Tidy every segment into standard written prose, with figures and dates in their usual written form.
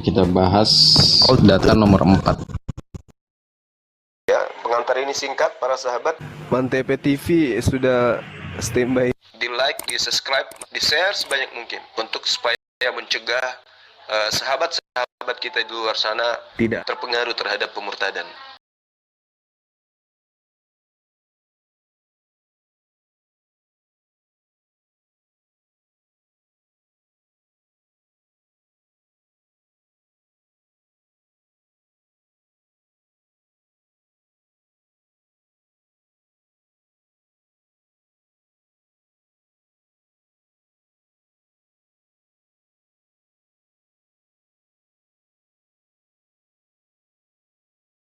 kita bahas data nomor 4. Ya, pengantar ini singkat para sahabat. Mantep TV sudah standby. Di like, di subscribe, di share sebanyak mungkin untuk supaya mencegah sahabat-sahabat kita di luar sana Tidak. terpengaruh terhadap pemurtadan.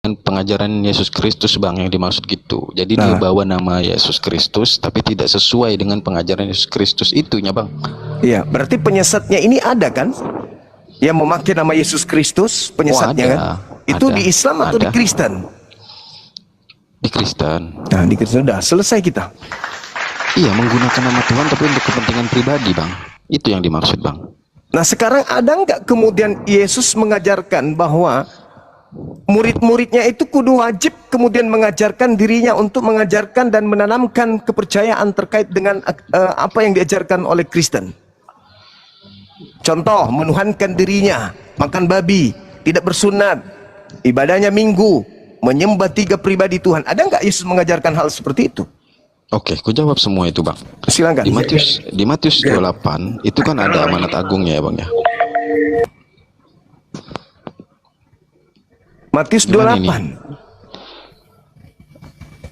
Pengajaran Yesus Kristus bang yang dimaksud gitu. Jadi dia bawa nama Yesus Kristus tapi tidak sesuai dengan pengajaran Yesus Kristus itunya bang. Iya, berarti penyesatnya ini ada kan? Yang memakai nama Yesus Kristus, penyesatnya ada, kan? Itu ada, di Islam atau di Kristen? Di Kristen. Nah, di Kristen sudah selesai kita. Iya, menggunakan nama Tuhan tapi untuk kepentingan pribadi bang. Itu yang dimaksud bang. Nah, sekarang ada nggak kemudian Yesus mengajarkan bahwa murid-muridnya itu kudu wajib kemudian mengajarkan dirinya untuk mengajarkan dan menanamkan kepercayaan terkait dengan apa yang diajarkan oleh Kristen. Contoh, menuhankan dirinya, makan babi, tidak bersunat, ibadahnya minggu, menyembah 3 pribadi Tuhan. Ada nggak Yesus mengajarkan hal seperti itu? Oke, ku jawab semua itu bang. Silakan. Di Matius 28 itu kan ada amanat agungnya ya bang ya. Matius Gimana 28. ini?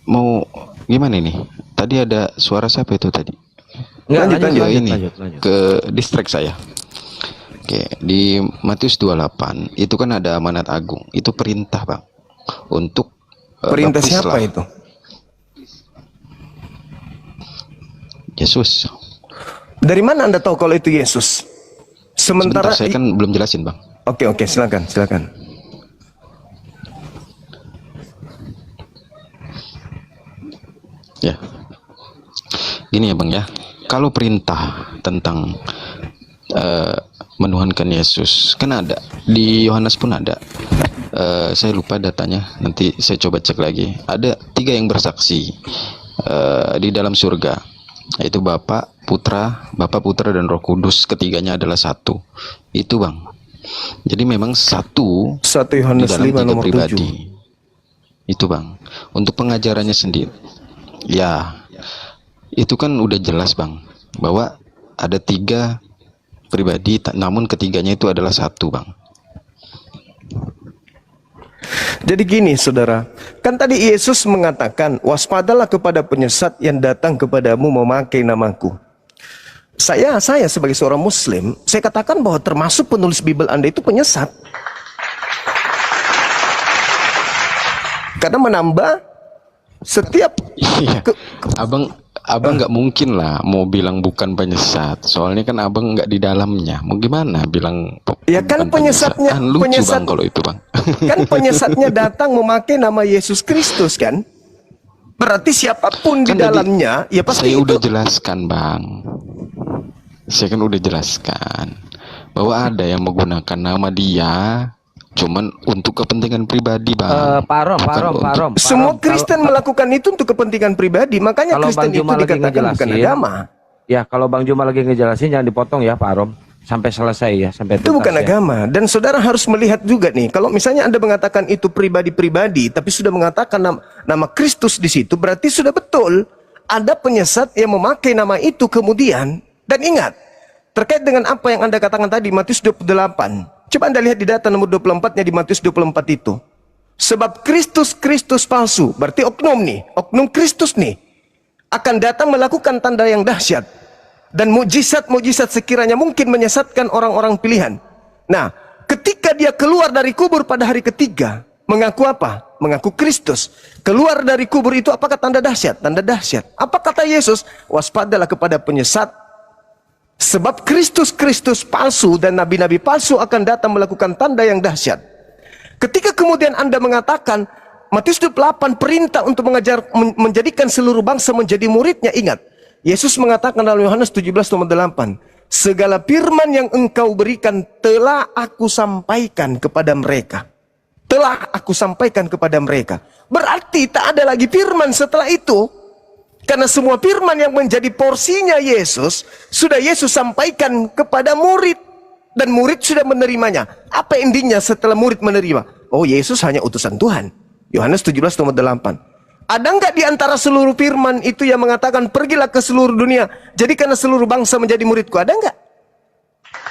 Mau gimana ini? Tadi ada suara siapa itu tadi? Lanjut. Ke distrik saya. Oke, di Matius 28 itu kan ada amanat agung. Itu perintah bang untuk Perintah baptislah. siapa itu? Yesus. Dari mana Anda tahu kalau itu Yesus? Sementara Sebentar, saya kan belum jelasin bang. Oke, silakan. Ya, gini ya bang ya. Kalau perintah tentang menuhankan Yesus kan ada di Yohanes pun ada. Saya lupa datanya, nanti saya coba cek lagi. Ada 3 yang bersaksi di dalam surga, yaitu Bapa, Putra dan Roh Kudus. Ketiganya adalah satu. Itu bang. Jadi memang satu 1 di Yohanes dalam 5 3 nomor pribadi. 7. Itu bang. Untuk pengajarannya sendiri. Ya, itu kan udah jelas bang bahwa ada 3 pribadi, namun ketiganya itu adalah satu bang. Jadi gini saudara, kan tadi Yesus mengatakan waspadalah kepada penyesat yang datang kepadamu memakai namaku. Saya sebagai seorang muslim, saya katakan bahwa termasuk penulis Bible Anda itu penyesat. Karena menambah setiap Iya, abang nggak mungkin lah mau bilang bukan penyesat, soalnya kan abang nggak di dalamnya. Mau gimana bilang? Ya kan penyesatnya, lucu bang kalau itu bang. Kan penyesatnya datang memakai nama Yesus Kristus kan? Berarti siapapun di dalamnya, ya pasti saya itu. udah jelaskan bang. Saya kan udah jelaskan bahwa ada yang menggunakan nama dia cuman untuk kepentingan pribadi bang. Pak Rom. Semua Kristen melakukan itu untuk kepentingan pribadi, makanya Kalau Kristen Bang itu Juma lagi dikatakan bukan ngejelasin, agama. Ya, kalau Bang Juma lagi ngejelasin jangan dipotong ya Pak Rom, sampai selesai ya, sampai Itu bukan tuntas, ya. agama. Dan saudara harus melihat juga nih, kalau misalnya Anda mengatakan itu pribadi-pribadi, tapi sudah mengatakan nama Kristus di situ, berarti sudah betul ada penyesat yang memakai nama itu kemudian. Dan ingat, terkait dengan apa yang Anda katakan tadi, Matius 28. Coba Anda lihat di data nomor 24-nya di Matius 24 itu. Sebab Kristus palsu, berarti oknum Kristus nih, akan datang melakukan tanda yang dahsyat. Dan mujizat-mujizat sekiranya mungkin menyesatkan orang-orang pilihan. Nah, ketika dia keluar dari kubur pada hari ketiga, mengaku apa? Mengaku Kristus. Keluar dari kubur itu apakah tanda dahsyat? Tanda dahsyat. Apa kata Yesus? Waspadalah kepada penyesat. Sebab Kristus palsu dan nabi-nabi palsu akan datang melakukan tanda yang dahsyat. Ketika kemudian Anda mengatakan Matius 28 perintah untuk menjadikan seluruh bangsa menjadi muridnya, ingat Yesus mengatakan dalam Yohanes 17:8, segala firman yang engkau berikan telah aku sampaikan kepada mereka. Telah aku sampaikan kepada mereka. Berarti tak ada lagi firman setelah itu. Karena semua firman yang menjadi porsinya Yesus, sudah Yesus sampaikan kepada murid. Dan murid sudah menerimanya. Apa endingnya setelah murid menerima? Oh, Yesus hanya utusan Tuhan. Yohanes 17:8. Ada enggak di antara seluruh firman itu yang mengatakan pergilah ke seluruh dunia, jadikanlah seluruh bangsa menjadi muridku? Ada enggak?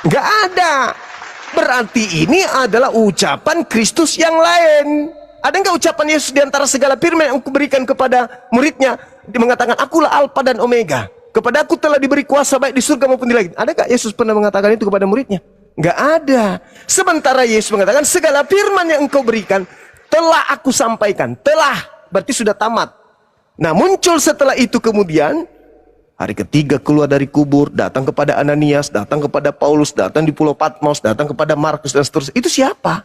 Enggak ada. Berarti ini adalah ucapan Kristus yang lain. Ada enggak ucapan Yesus di antara segala firman yang kuberikan kepada muridnya? Dia mengatakan, akulah Alfa dan Omega. Kepada aku telah diberi kuasa baik di surga maupun di langit. Ada enggak Yesus pernah mengatakan itu kepada muridnya? Enggak ada. Sementara Yesus mengatakan, segala firman yang engkau berikan telah aku sampaikan. Telah. Berarti sudah tamat. Nah, muncul setelah itu kemudian hari ketiga keluar dari kubur, datang kepada Ananias, datang kepada Paulus, datang di Pulau Patmos, datang kepada Markus dan seterusnya. Itu siapa?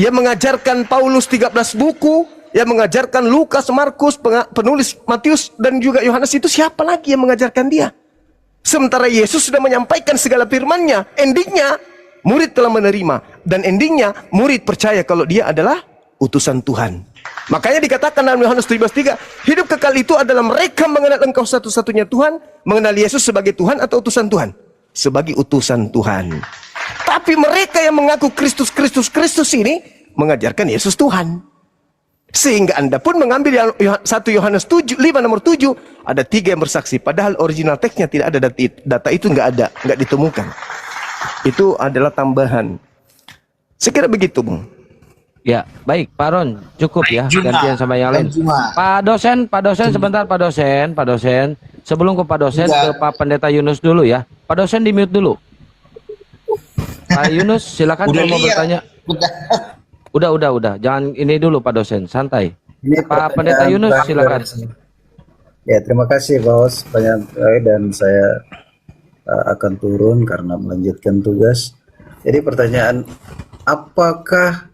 Ia mengajarkan Paulus 13 buku, yang mengajarkan Lukas, Markus, penulis Matius dan juga Yohanes. Itu siapa lagi yang mengajarkan dia? Sementara Yesus sudah menyampaikan segala firman-Nya. Endingnya murid telah menerima, dan endingnya murid percaya kalau dia adalah utusan Tuhan. Makanya dikatakan dalam Yohanes 17:3, hidup kekal itu adalah mereka mengenal engkau satu-satunya Tuhan, mengenal Yesus sebagai Tuhan atau utusan Tuhan? Sebagai utusan Tuhan. Tapi mereka yang mengaku Kristus ini mengajarkan Yesus Tuhan. Sehingga Anda pun mengambil 1 Yohanes 5 nomor 7, ada 3 yang bersaksi, padahal original teksnya tidak ada, data itu nggak ditemukan. Itu adalah tambahan. Saya kira begitu, Bung. Ya, baik, Pak Ron, cukup ya, gantian sama yang lain. Pak dosen, sebentar Pak dosen. Sebelum ke Pak dosen, ke Pak Pendeta Yunus dulu ya. Pak dosen di mute dulu. Pak Yunus, silakan kalau mau bertanya. Udah. Jangan ini dulu Pak dosen, santai. Pak Pendeta Yunus, silakan. Ya, terima kasih Bos, banyak dan saya akan turun karena melanjutkan tugas. Jadi pertanyaan, apakah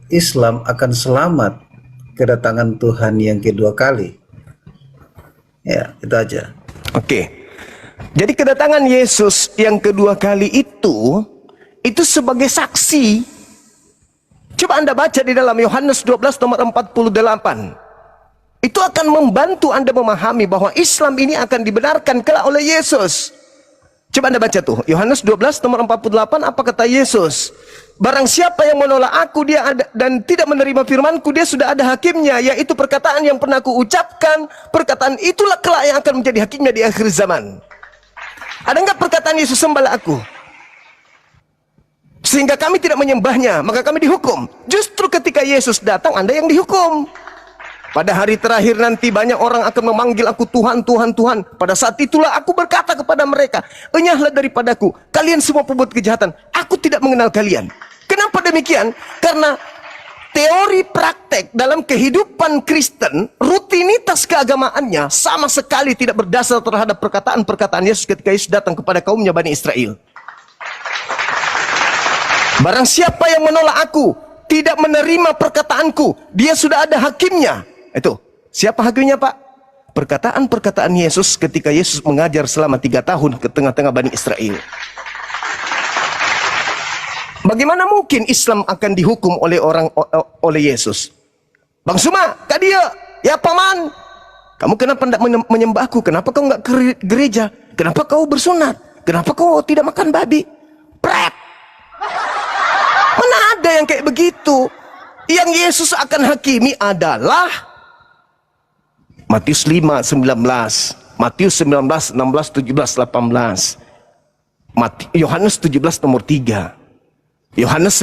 Islam akan selamat kedatangan Tuhan yang kedua kali? Ya, itu aja. Oke. Jadi kedatangan Yesus yang kedua kali itu sebagai saksi. Coba Anda baca di dalam Yohanes 12 nomor 48. Itu akan membantu Anda memahami bahwa Islam ini akan dibenarkan kelak oleh Yesus. Coba Anda baca tuh, Yohanes 12 nomor 48, apa kata Yesus? Barang siapa yang menolak aku dan tidak menerima firmanku, dia sudah ada hakimnya, yaitu perkataan yang pernah aku ucapkan. Perkataan itulah kelak yang akan menjadi hakimnya di akhir zaman. Ada enggak perkataan Yesus, sembahlah aku, sehingga kami tidak menyembahnya, maka kami dihukum? Justru ketika Yesus datang, Anda yang dihukum. Pada hari terakhir nanti banyak orang akan memanggil aku Tuhan, Tuhan, Tuhan. Pada saat itulah aku berkata kepada mereka, enyahlah daripadaku, kalian semua pembuat kejahatan. Aku tidak mengenal kalian. Kenapa demikian? Karena teori praktek dalam kehidupan Kristen, rutinitas keagamaannya sama sekali tidak berdasar terhadap perkataan-perkataan Yesus ketika Yesus datang kepada kaumnya Bani Israel. Barang siapa yang menolak aku, tidak menerima perkataanku, dia sudah ada hakimnya. Itu, siapa hakimnya Pak? Perkataan-perkataan Yesus ketika Yesus mengajar selama 3 tahun ke tengah-tengah Bani Israel. Bagaimana mungkin Islam akan dihukum oleh Yesus? Bang Suma, Kak dia, ya paman, kamu kenapa tidak menyembahku? Kenapa kau nggak ke gereja? Kenapa kau bersunat? Kenapa kau tidak makan babi? Pret! Mana ada yang kayak begitu? Yang Yesus akan hakimi adalah Matius 5:19, Matius 19, 16, 17, 18, Yohanes 17 nomor 3, Yohanes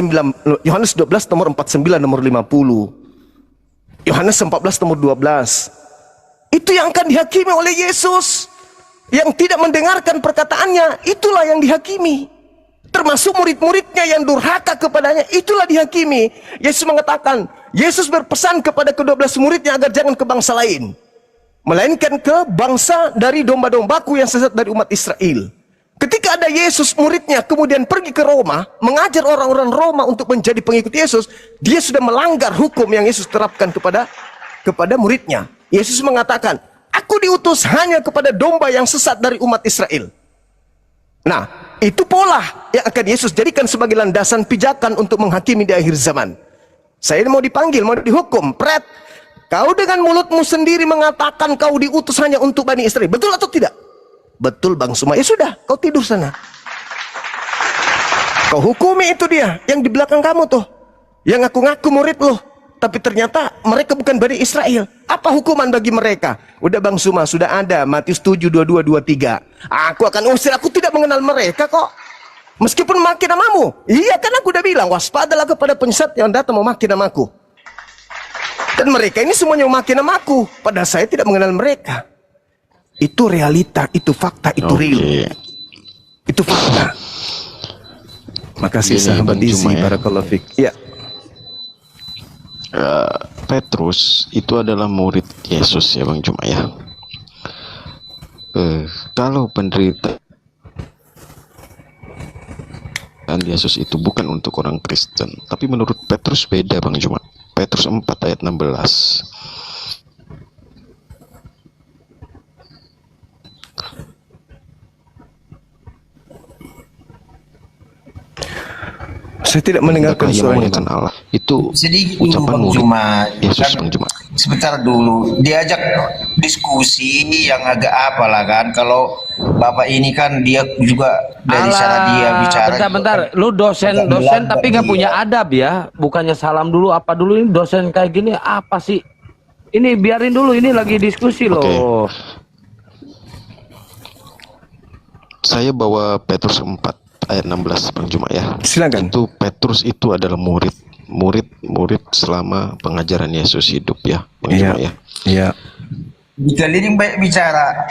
12 nomor 49 nomor 50, Yohanes 14 nomor 12. Itu yang akan dihakimi oleh Yesus. Yang tidak mendengarkan perkataannya, itulah yang dihakimi. Termasuk murid-muridnya yang durhaka kepadanya, itulah dihakimi. Yesus mengatakan, Yesus berpesan kepada ke-12 muridnya agar jangan ke bangsa lain, melainkan ke bangsa dari domba-dombaku yang sesat dari umat Israel. Ketika ada Yesus muridnya kemudian pergi ke Roma, mengajar orang-orang Roma untuk menjadi pengikut Yesus, dia sudah melanggar hukum yang Yesus terapkan kepada muridnya. Yesus mengatakan, aku diutus hanya kepada domba yang sesat dari umat Israel. Nah, itu pola yang akan Yesus jadikan sebagai landasan pijakan untuk menghakimi di akhir zaman. Saya mau dipanggil, mau dihukum, pret. Kau dengan mulutmu sendiri mengatakan kau diutus hanya untuk Bani Israel. Betul atau tidak? Betul Bang Suma. Ya sudah, kau tidur sana. Kau hukumi itu dia, yang di belakang kamu tuh. Yang ngaku-ngaku murid loh. Tapi ternyata mereka bukan Bani Israel. Apa hukuman bagi mereka? Udah Bang Suma, sudah ada Matius 7, 22, 23. Aku akan usir, aku tidak mengenal mereka kok. Meskipun memakai namamu. Iya kan aku udah bilang, waspadalah kepada penyesat yang datang memakai namaku. Dan mereka ini semuanya memakai namaku. Padahal saya tidak mengenal mereka. Itu realita, itu fakta, itu real. Itu fakta. Makasih sahabat Izi, barakallahu fiik. Ya. Petrus itu adalah murid Yesus ya Bang Juma ya. Kalau penderitaan Yesus itu bukan untuk orang Kristen, tapi menurut Petrus beda Bang Juma. Petrus 4 ayat 16. Saya tidak mendengarkan suaranya. Allah. Itu sedikit ucapan dulu Bang murid Juma. Yesus Kan Bang Juma. sebentar dulu diajak diskusi yang agak apa lah kan, kalau Bapak ini kan dia juga dari sana dia bicara. Bentar, lu dosen tapi nggak punya adab ya. Bukannya salam dulu apa dulu, ini dosen kayak gini apa sih? Ini biarin dulu, ini lagi diskusi loh. Saya bawa Petrus 4 ayat 16 Bang Juma ya. Silakan. Itu Petrus itu adalah murid selama pengajaran Yesus hidup ya Bang Juma ya. Iya. Dikeliling baik bicara.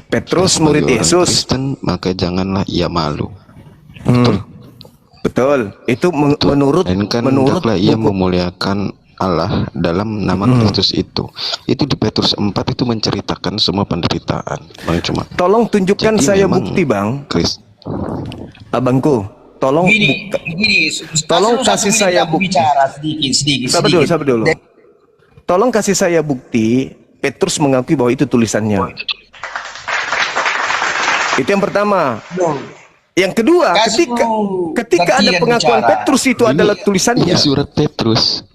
Petrus murid Sebagai orang Yesus. Kristen, maka janganlah ia malu. Betul. Itu menurut Dan kan menurut hendaklah ia hukum. memuliakan Allah dalam nama Kristus itu. Itu di Petrus 4 itu menceritakan semua penderitaan Bang Juma. Tolong tunjukkan Jadi saya memang bukti Bang. Abangku, tolong tolong kasih saya bukti. Bicara sedikit. Sabar dulu. Tolong kasih saya bukti Petrus mengakui bahwa itu tulisannya. Itu yang pertama. Yang kedua, ketika ada pengakuan bicara. Petrus itu adalah tulisannya. Ini surat Petrus.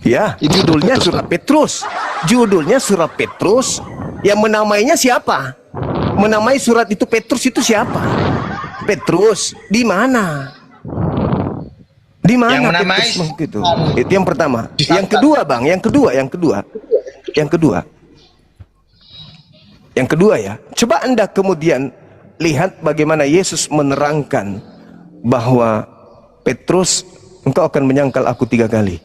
Ya, Itu judulnya Petrus, surat Petrus. Judulnya surat Petrus. Yang menamainya siapa? Menamai surat itu Petrus itu siapa? Petrus di mana? Di mana Yang menamai Petrus itu? Itu yang pertama. Yang kedua, Bang, yang kedua ya. Coba Anda kemudian lihat bagaimana Yesus menerangkan bahwa Petrus, engkau akan menyangkal aku 3 kali.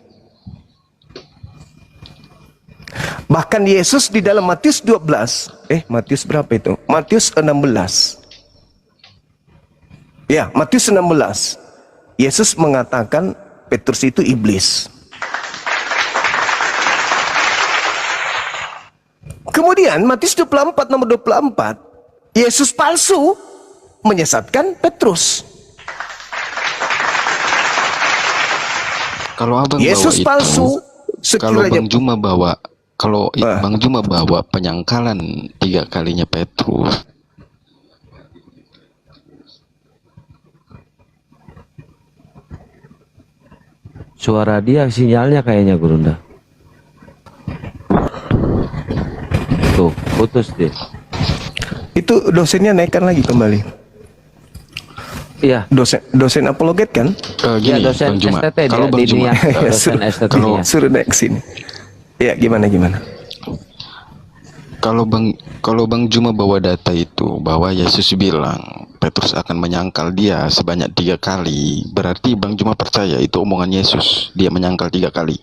Bahkan Yesus di dalam Matius 12, Matius berapa itu? Matius 16. Ya, Matius 16. Yesus mengatakan Petrus itu iblis. Kemudian Matius 24 nomor 24, Yesus palsu menyesatkan Petrus. Kalau Abang Yesus bawa palsu itu, kalau sekiranya Bang Juma bawa, Bang Juma bawa penyangkalan 3 kalinya Petrus, Suara dia sinyalnya kayaknya Gurunda. Tuh, putus deh. itu dosennya naikkan lagi kembali. Iya. Dosen apologet kan? Iya, dosen Bang Juma. STT dia, Kalau Bang Juma, dosen STT -nya. Suruh naik sini. Ya, gimana? kalau Bang Juma bawa data itu bahwa Yesus bilang Petrus akan menyangkal dia sebanyak 3 kali, berarti Bang Juma percaya itu omongan Yesus, dia menyangkal 3 kali.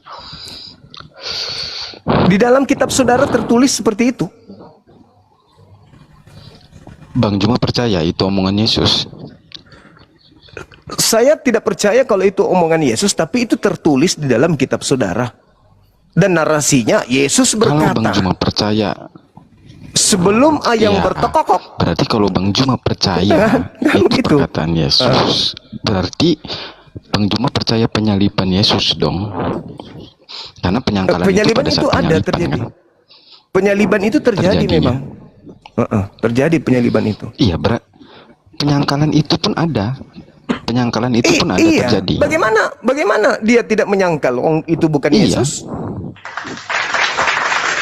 Di dalam kitab saudara tertulis seperti itu. Bang Juma percaya itu omongan Yesus. Saya tidak percaya kalau itu omongan Yesus, tapi itu tertulis di dalam kitab saudara. Dan narasinya Yesus Kalau Bang berkata, Juma percaya, sebelum ayam ya, bertokok, berarti kalau Bang Juma percaya Kan itu begitu. perkataan Yesus, berarti Bang Juma percaya penyaliban Yesus dong. Karena penyangkalan penyaliban pada itu saat ada penyaliban, terjadi. kan? Penyaliban itu terjadi Terjadinya. memang. Terjadi penyaliban itu. Iya, penyangkalan itu pun ada. Penyangkalan itu pun ada Iya. terjadi. Bagaimana dia tidak menyangkal itu bukan Iya. Yesus?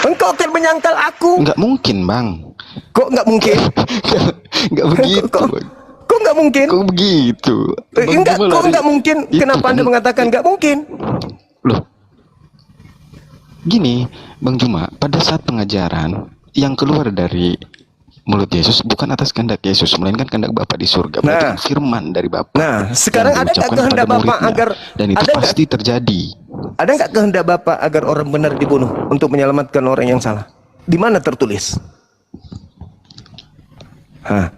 Engkau akan menyangkal aku? Nggak mungkin, Bang. Kok nggak mungkin? Nggak begitu. Kok Bang. nggak mungkin? Kok begitu? Bang Enggak, Juma kok lari- nggak mungkin? Itu Kenapa kan- Anda mengatakan nggak mungkin? Loh, gini, Bang Juma, pada saat pengajaran yang keluar dari mulut Yesus bukan atas kehendak Yesus, melainkan kehendak Bapa di surga. Berarti Nah. kan firman dari Bapa. Nah, sekarang yang ada nggak diucapkan kehendak kepada Bapa muridnya. agar dan itu ada nggak- pasti terjadi. Ada nggak kehendak Bapa agar orang benar dibunuh untuk menyelamatkan orang yang salah? Di mana tertulis? Hah?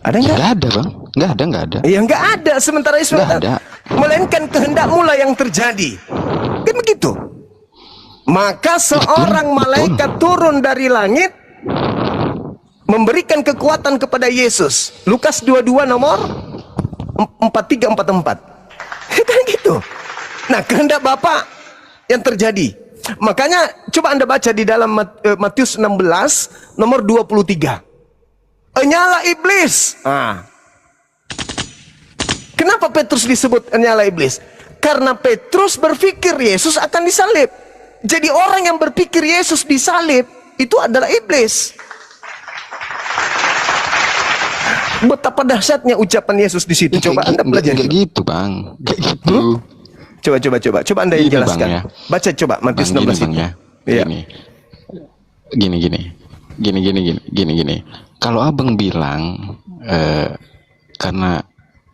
Ada nggak? Nggak ada, Bang. Nggak ada. Ya nggak ada. Sementara Yesus Nggak ada. melainkan kehendakmu lah yang terjadi. Kan begitu. Maka seorang malaikat turun dari langit memberikan kekuatan kepada Yesus. Lukas 22 nomor 4344. Kan gitu. Nah, kehendak Bapa yang terjadi. Makanya coba Anda baca di dalam Matius 16 nomor 23. Nyala iblis. Kenapa Petrus disebut nyala iblis? Karena Petrus berpikir Yesus akan disalib. Jadi orang yang berpikir Yesus disalib itu adalah iblis. Betapa dahsyatnya ucapan Yesus di situ. Coba Anda pelajari. Kayak gitu, Bang. Kayak gitu. Coba Anda yang Gini, Bang, jelaskan. ya. Baca coba Matius Bang, 16 gini, Bang, itu. ya. Iya. Gini. Kalau Abang bilang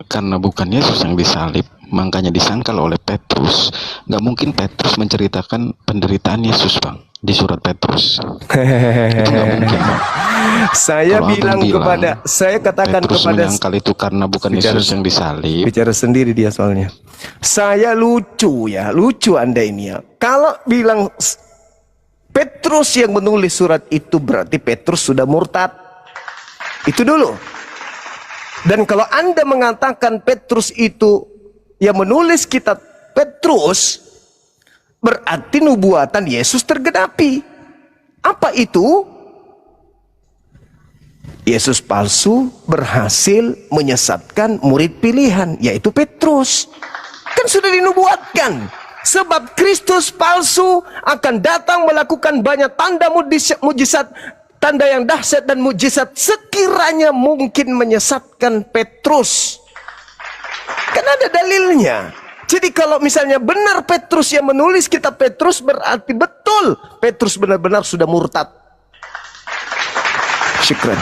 karena bukan Yesus yang disalib, makanya disangkal oleh Petrus. Nggak mungkin Petrus menceritakan penderitaan Yesus, Bang, di surat Petrus. Itu nggak mungkin, Bang. Saya Kalau Abang saya katakan Petrus kepada menyangkal itu karena bukan Yesus yang disalib. bicara sendiri dia soalnya. Saya lucu Anda ini ya. Kalau bilang Petrus yang menulis surat itu berarti Petrus sudah murtad. Itu dulu. Dan kalau Anda mengatakan Petrus itu yang menulis kitab Petrus, berarti nubuatan Yesus tergenapi. Apa itu? Yesus palsu berhasil menyesatkan murid pilihan, yaitu Petrus. Kan sudah dinubuatkan. Sebab Kristus palsu akan datang melakukan banyak tanda mujizat, tanda yang dahsyat dan mujizat sekiranya mungkin menyesatkan Petrus. Kan ada dalilnya. Jadi kalau misalnya benar Petrus yang menulis kitab Petrus, berarti betul Petrus benar-benar sudah murtad. Syukran.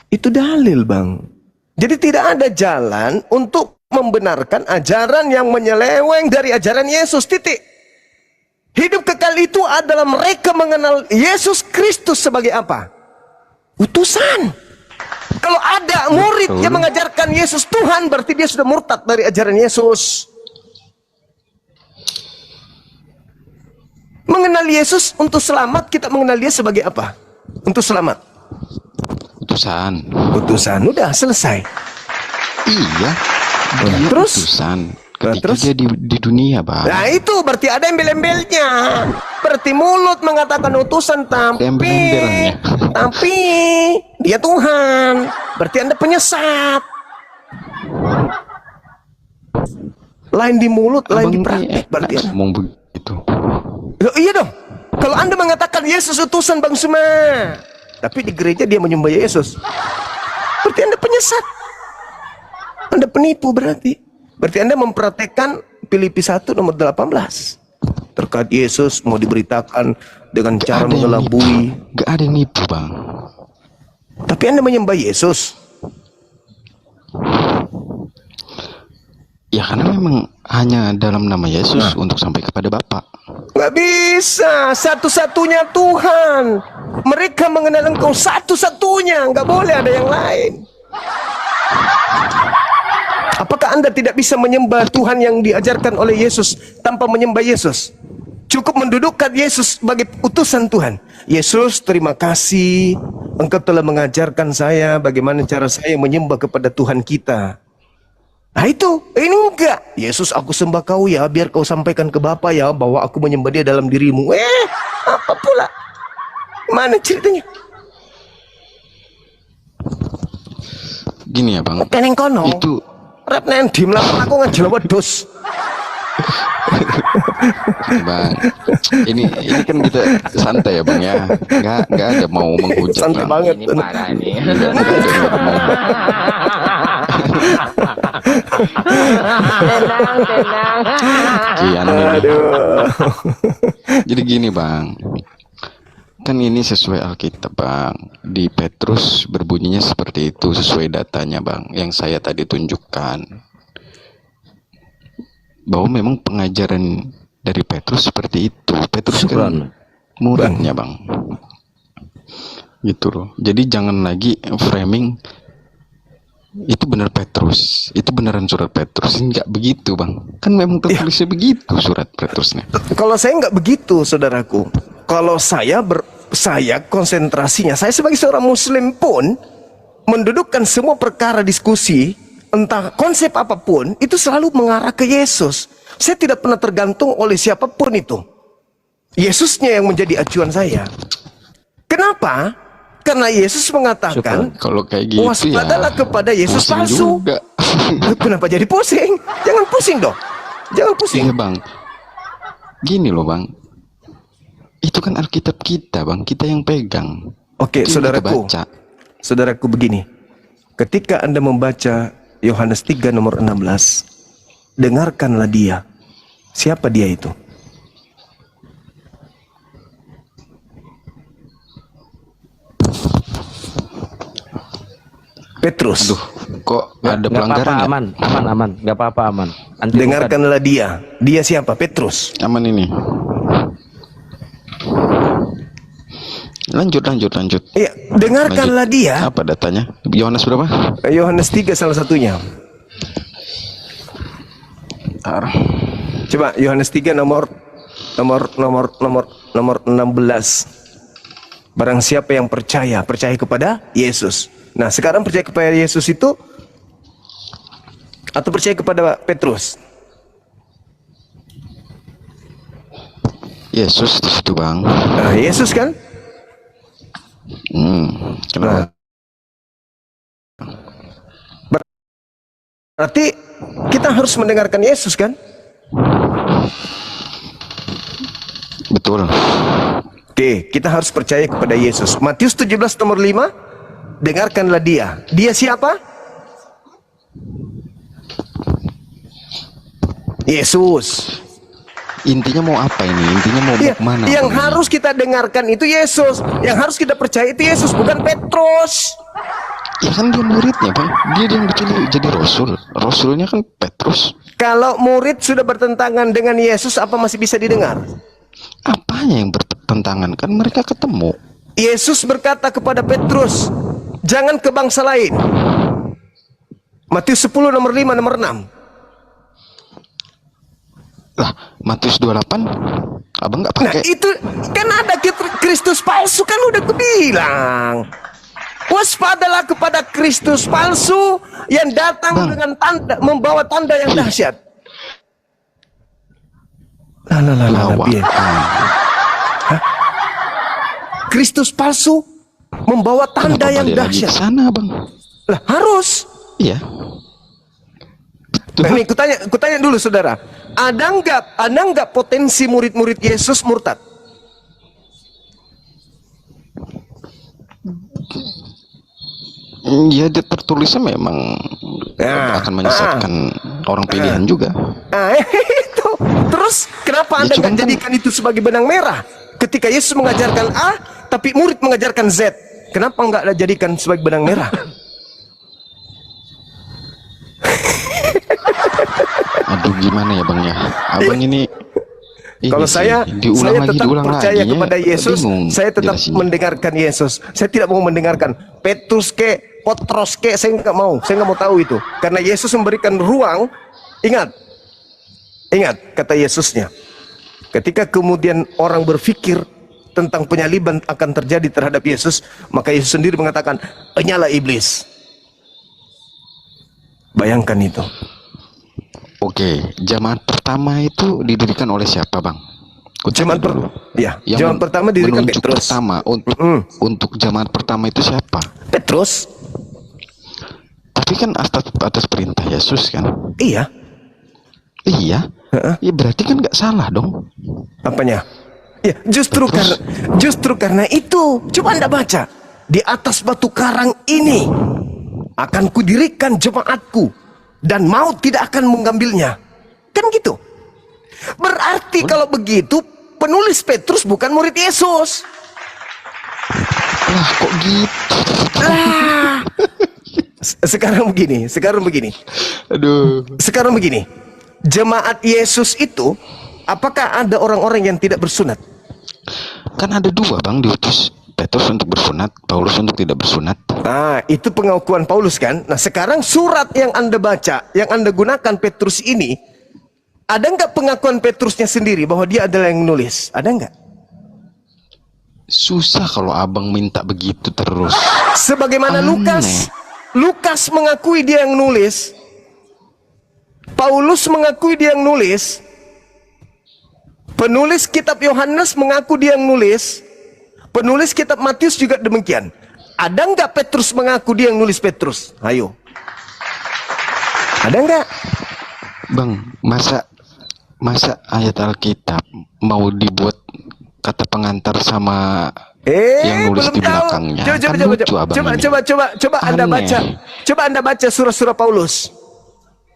Itu dalil, Bang. Jadi tidak ada jalan untuk membenarkan ajaran yang menyeleweng dari ajaran Yesus, titik. Hidup kekal itu adalah mereka mengenal Yesus Kristus sebagai apa? Utusan. Kalau ada murid yang mengajarkan Yesus Tuhan, berarti dia sudah murtad dari ajaran Yesus. Mengenal Yesus untuk selamat, kita mengenal dia sebagai apa? Untuk selamat. Utusan. Utusan, udah selesai. Iya. Nah, Dia terus? utusan. Ketika Terus? dia di dunia, Bang. Nah itu berarti ada embel-embelnya. Berarti mulut mengatakan utusan, Embel-embelnya. tapi dia Tuhan. Berarti Anda penyesat. Lain di mulut, lain di praktek. Berarti Anda. ngomong begitu. Loh, iya dong. Kalau Anda mengatakan Yesus utusan Bang Suma, tapi di gereja dia menyembah Yesus, berarti Anda penyesat. Anda penipu berarti. Berarti Anda mempraktekkan Filipi 1 nomor 18. Terkait Yesus mau diberitakan dengan cara Ada yang mengelabui. nipu. Gak ada yang nipu, Bang. Tapi Anda menyembah Yesus. Ya karena memang hanya dalam nama Yesus untuk sampai kepada Bapa. Nggak bisa. Satu-satunya Tuhan. Mereka mengenal Engkau satu-satunya. Nggak boleh ada yang lain. Apakah Anda tidak bisa menyembah Tuhan yang diajarkan oleh Yesus tanpa menyembah Yesus? Cukup mendudukkan Yesus sebagai utusan Tuhan. Yesus, terima kasih. Engkau telah mengajarkan saya bagaimana cara saya menyembah kepada Tuhan kita. Nah itu, ini enggak. Yesus, aku sembah kau ya, biar kau sampaikan ke Bapa ya, bahwa aku menyembah dia dalam dirimu. Apa pula? Mana ceritanya? Gini ya bang, Keneng kono. itu Rap nendi melakukan aku ngajel wedhus. bang, ini kan kita santai ya bang ya, nggak ada mau menghujat Santai bang. banget. Ini parah ini. Nggak ada mau. Tenang. Kian ini. Aduh. Jadi gini bang, kan ini sesuai Alkitab bang. Di Petrus berbunyinya seperti itu sesuai datanya bang, yang saya tadi tunjukkan. Bahwa memang pengajaran dari Petrus seperti itu. Petrus kan muridnya bang. Gitu loh. Jadi jangan lagi framing itu benar Petrus, itu beneran surat Petrus. Enggak begitu bang, kan memang tertulisnya begitu surat Petrusnya. Kalau saya nggak begitu, saudaraku. Kalau saya konsentrasinya, saya sebagai seorang Muslim pun mendudukkan semua perkara diskusi, entah konsep apapun, itu selalu mengarah ke Yesus. Saya tidak pernah tergantung oleh siapapun itu. Yesusnya yang menjadi acuan saya. Kenapa? Karena Yesus mengatakan, Kalau kayak gitu waspadalah ya kepada Yesus pusing palsu. juga. Kenapa jadi pusing? Jangan pusing dong. Jangan pusing. Iya bang, gini loh bang, itu kan Alkitab kita bang, kita yang pegang. Oke, Itu yang kita saudaraku. baca. Saudaraku begini. Ketika Anda membaca Yohanes 3 nomor 16, dengarkanlah dia. Siapa dia itu? Petrus. Aduh, kok ada Nggak pelanggaran apa-apa, ya? aman, nggak apa-apa aman. Nanti Dengarkanlah dia. Dia siapa? Petrus. Aman ini. Lanjut. Iya, dengarkanlah dia. Apa datanya? Yohanes berapa? Yohanes 3 salah satunya. Bentar. Coba Yohanes 3 nomor 16. Barang siapa yang percaya kepada Yesus. Nah, sekarang percaya kepada Yesus itu atau percaya kepada Petrus? Yesus di situ bang. Nah, Yesus kan? Kenapa? Berarti kita harus mendengarkan Yesus kan? Betul. Oke, kita harus percaya kepada Yesus. Matius 17 nomor 5, dengarkanlah dia. Dia siapa? Yesus. Intinya mau apa ini? Intinya mau Ya, kemana? yang bang? harus kita dengarkan itu Yesus. Yang harus kita percaya itu Yesus, bukan Petrus. Ya kan dia muridnya bang. Dia yang dipilih jadi rasul. Rasulnya kan Petrus. Kalau murid sudah bertentangan dengan Yesus, apa masih bisa didengar? Apanya yang bertentangan? Kan mereka ketemu. Yesus berkata kepada Petrus, jangan ke bangsa lain. Matius 10 nomor 5 nomor 6. Lah, Matius 28 abang nggak Nah pakai. itu kan ada Kristus palsu, kan udah kubilang. Waspadalah kepada Kristus palsu yang datang Bang. dengan tanda, membawa tanda yang dahsyat. Lawak. Biar. Hah? Kristus palsu membawa tanda Kenapa yang balik lagi ke dahsyat. sana bang? Lah harus. Iya. Nah, nih, kutanya dulu saudara, ada nggak potensi murid-murid Yesus murtad? Ya dia tertulisnya memang akan menyesatkan orang pilihan juga. Nah, itu. Terus kenapa Anda cuman nggak kan- jadikan itu sebagai benang merah? Ketika Yesus mengajarkan A, tapi murid mengajarkan Z. Kenapa nggak jadikan sebagai benang merah? Aduh gimana ya bang ya? Abang ini Kalau sih, saya diulang tetap percaya lagi, kepada Yesus, bingung saya tetap jelasinnya. mendengarkan Yesus. Saya tidak mau mendengarkan Petrus ke, Potros ke, saya nggak mau tahu itu. Karena Yesus memberikan ruang. Ingat kata Yesusnya. Ketika kemudian orang berpikir tentang penyaliban akan terjadi terhadap Yesus, maka Yesus sendiri mengatakan, "Enyala iblis." Bayangkan itu. Oke, jamaat pertama itu didirikan oleh siapa bang? Ku tanya Jemaat dulu. ya, Yang jemaat pertama didirikan menunjuk Petrus. pertama untuk jemaat pertama itu siapa? Petrus. Tapi kan atas perintah Yesus kan? Iya. Iya. Ya berarti kan nggak salah dong. Apanya? Ya, justru karena itu. Coba Anda baca. Di atas batu karang ini akan kudirikan jemaatku, dan maut tidak akan mengambilnya. Kan gitu. Berarti kalau begitu, penulis Petrus bukan murid Yesus. Lah kok gitu? Sekarang begini. Aduh. Sekarang begini. Jemaat Yesus itu, apakah ada orang-orang yang tidak bersunat? Kan ada dua bang diutus. Petrus untuk bersunat, Paulus untuk tidak bersunat. Nah, itu pengakuan Paulus kan. Nah, sekarang surat yang Anda baca, yang Anda gunakan Petrus ini, ada nggak pengakuan Petrusnya sendiri bahwa dia adalah yang nulis? Ada nggak? Susah kalau abang minta begitu terus. Sebagaimana Aneh. Lukas mengakui dia yang nulis, Paulus mengakui dia yang nulis, penulis kitab Yohanes mengaku dia yang nulis, penulis kitab Matius juga demikian. Ada nggak Petrus mengaku dia yang nulis Petrus? Ayo. Ada nggak? Bang, masa ayat Alkitab mau dibuat kata pengantar sama yang nulis belum di tahu. belakangnya? Coba Anda Aneh. baca. Coba Anda baca surah-surah Paulus.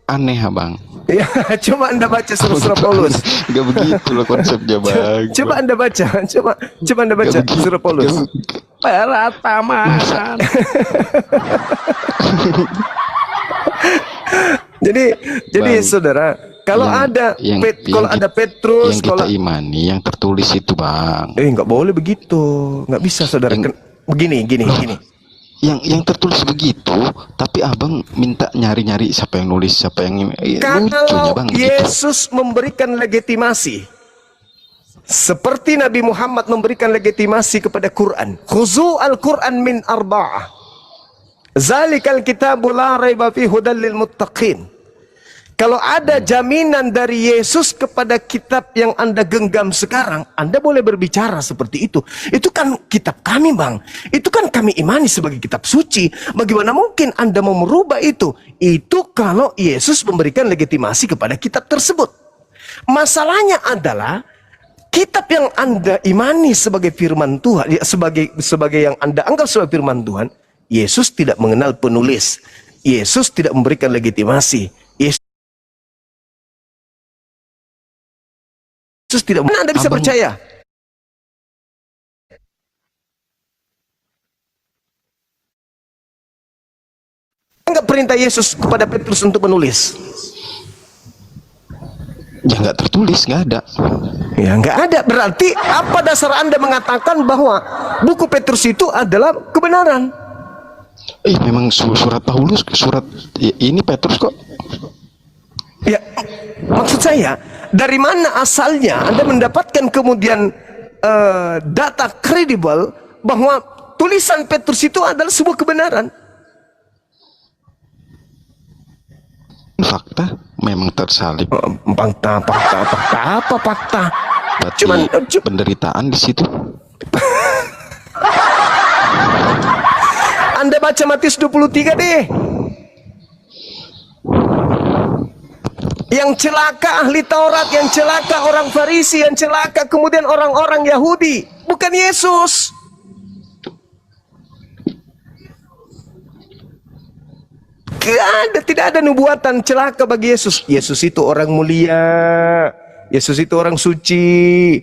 Aneh abang. Ya, coba Anda baca surah-surah Paulus. Gak begitu loh konsepnya bang. Coba Anda baca. Coba Anda baca surah Paulus. Peratamaan. Jadi Bang, saudara, kalau ada Petrus, yang kita imani, yang tertulis itu bang. nggak boleh begitu, nggak bisa saudara. Begini. Yang tertulis begitu, tapi abang minta nyari-nyari siapa yang nulis, siapa yang lucunya Kalau bang. Gitu. Yesus memberikan legitimasi, seperti Nabi Muhammad memberikan legitimasi kepada Quran. Khuzu al-Quran min arba'ah. Zalikal kitabu la raiba fi hudal lil muttaqin. Kalau ada jaminan dari Yesus kepada kitab yang Anda genggam sekarang, Anda boleh berbicara seperti itu. Itu kan kitab kami bang. Itu kan kami imani sebagai kitab suci. Bagaimana mungkin Anda mau merubah itu? Itu kalau Yesus memberikan legitimasi kepada kitab tersebut. Masalahnya adalah kitab yang Anda imani sebagai firman Tuhan, ya, sebagai yang Anda anggap sebagai firman Tuhan, Yesus tidak mengenal penulis. Yesus tidak memberikan legitimasi. Yesus tidak. Mana Anda bisa percaya? Enggak perintah Yesus kepada Petrus untuk menulis? Ya nggak tertulis, nggak ada. Ya nggak ada. Berarti apa dasar Anda mengatakan bahwa buku Petrus itu adalah kebenaran? Memang surat Paulus, ini Petrus kok. Ya, maksud saya, dari mana asalnya Anda mendapatkan kemudian data kredibel bahwa tulisan Petrus itu adalah sebuah kebenaran? Fakta memang tersalib. Fakta apa fakta? Berarti penderitaan di situ. Anda baca Matius 23 deh. Yang celaka ahli Taurat, yang celaka orang Farisi, yang celaka kemudian orang-orang Yahudi, bukan Yesus. Tidak ada nubuatan celaka bagi Yesus. Yesus itu orang mulia. Yesus itu orang suci,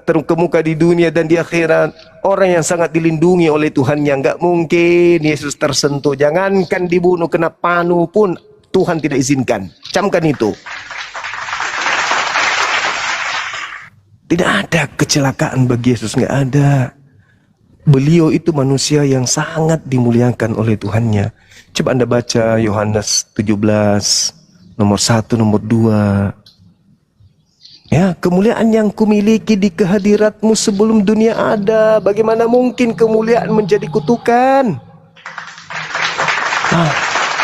terkemuka di dunia dan di akhirat. Orang yang sangat dilindungi oleh Tuhan, yang nggak mungkin Yesus tersentuh. Jangankan dibunuh, kena panu pun Tuhan tidak izinkan. Camkan itu. Tidak ada kecelakaan bagi Yesus, nggak ada. Beliau itu manusia yang sangat dimuliakan oleh Tuhannya. Coba Anda baca Yohanes 17, nomor 1, nomor 2. Ya, kemuliaan yang kumiliki di kehadiratmu sebelum dunia ada. Bagaimana mungkin kemuliaan menjadi kutukan?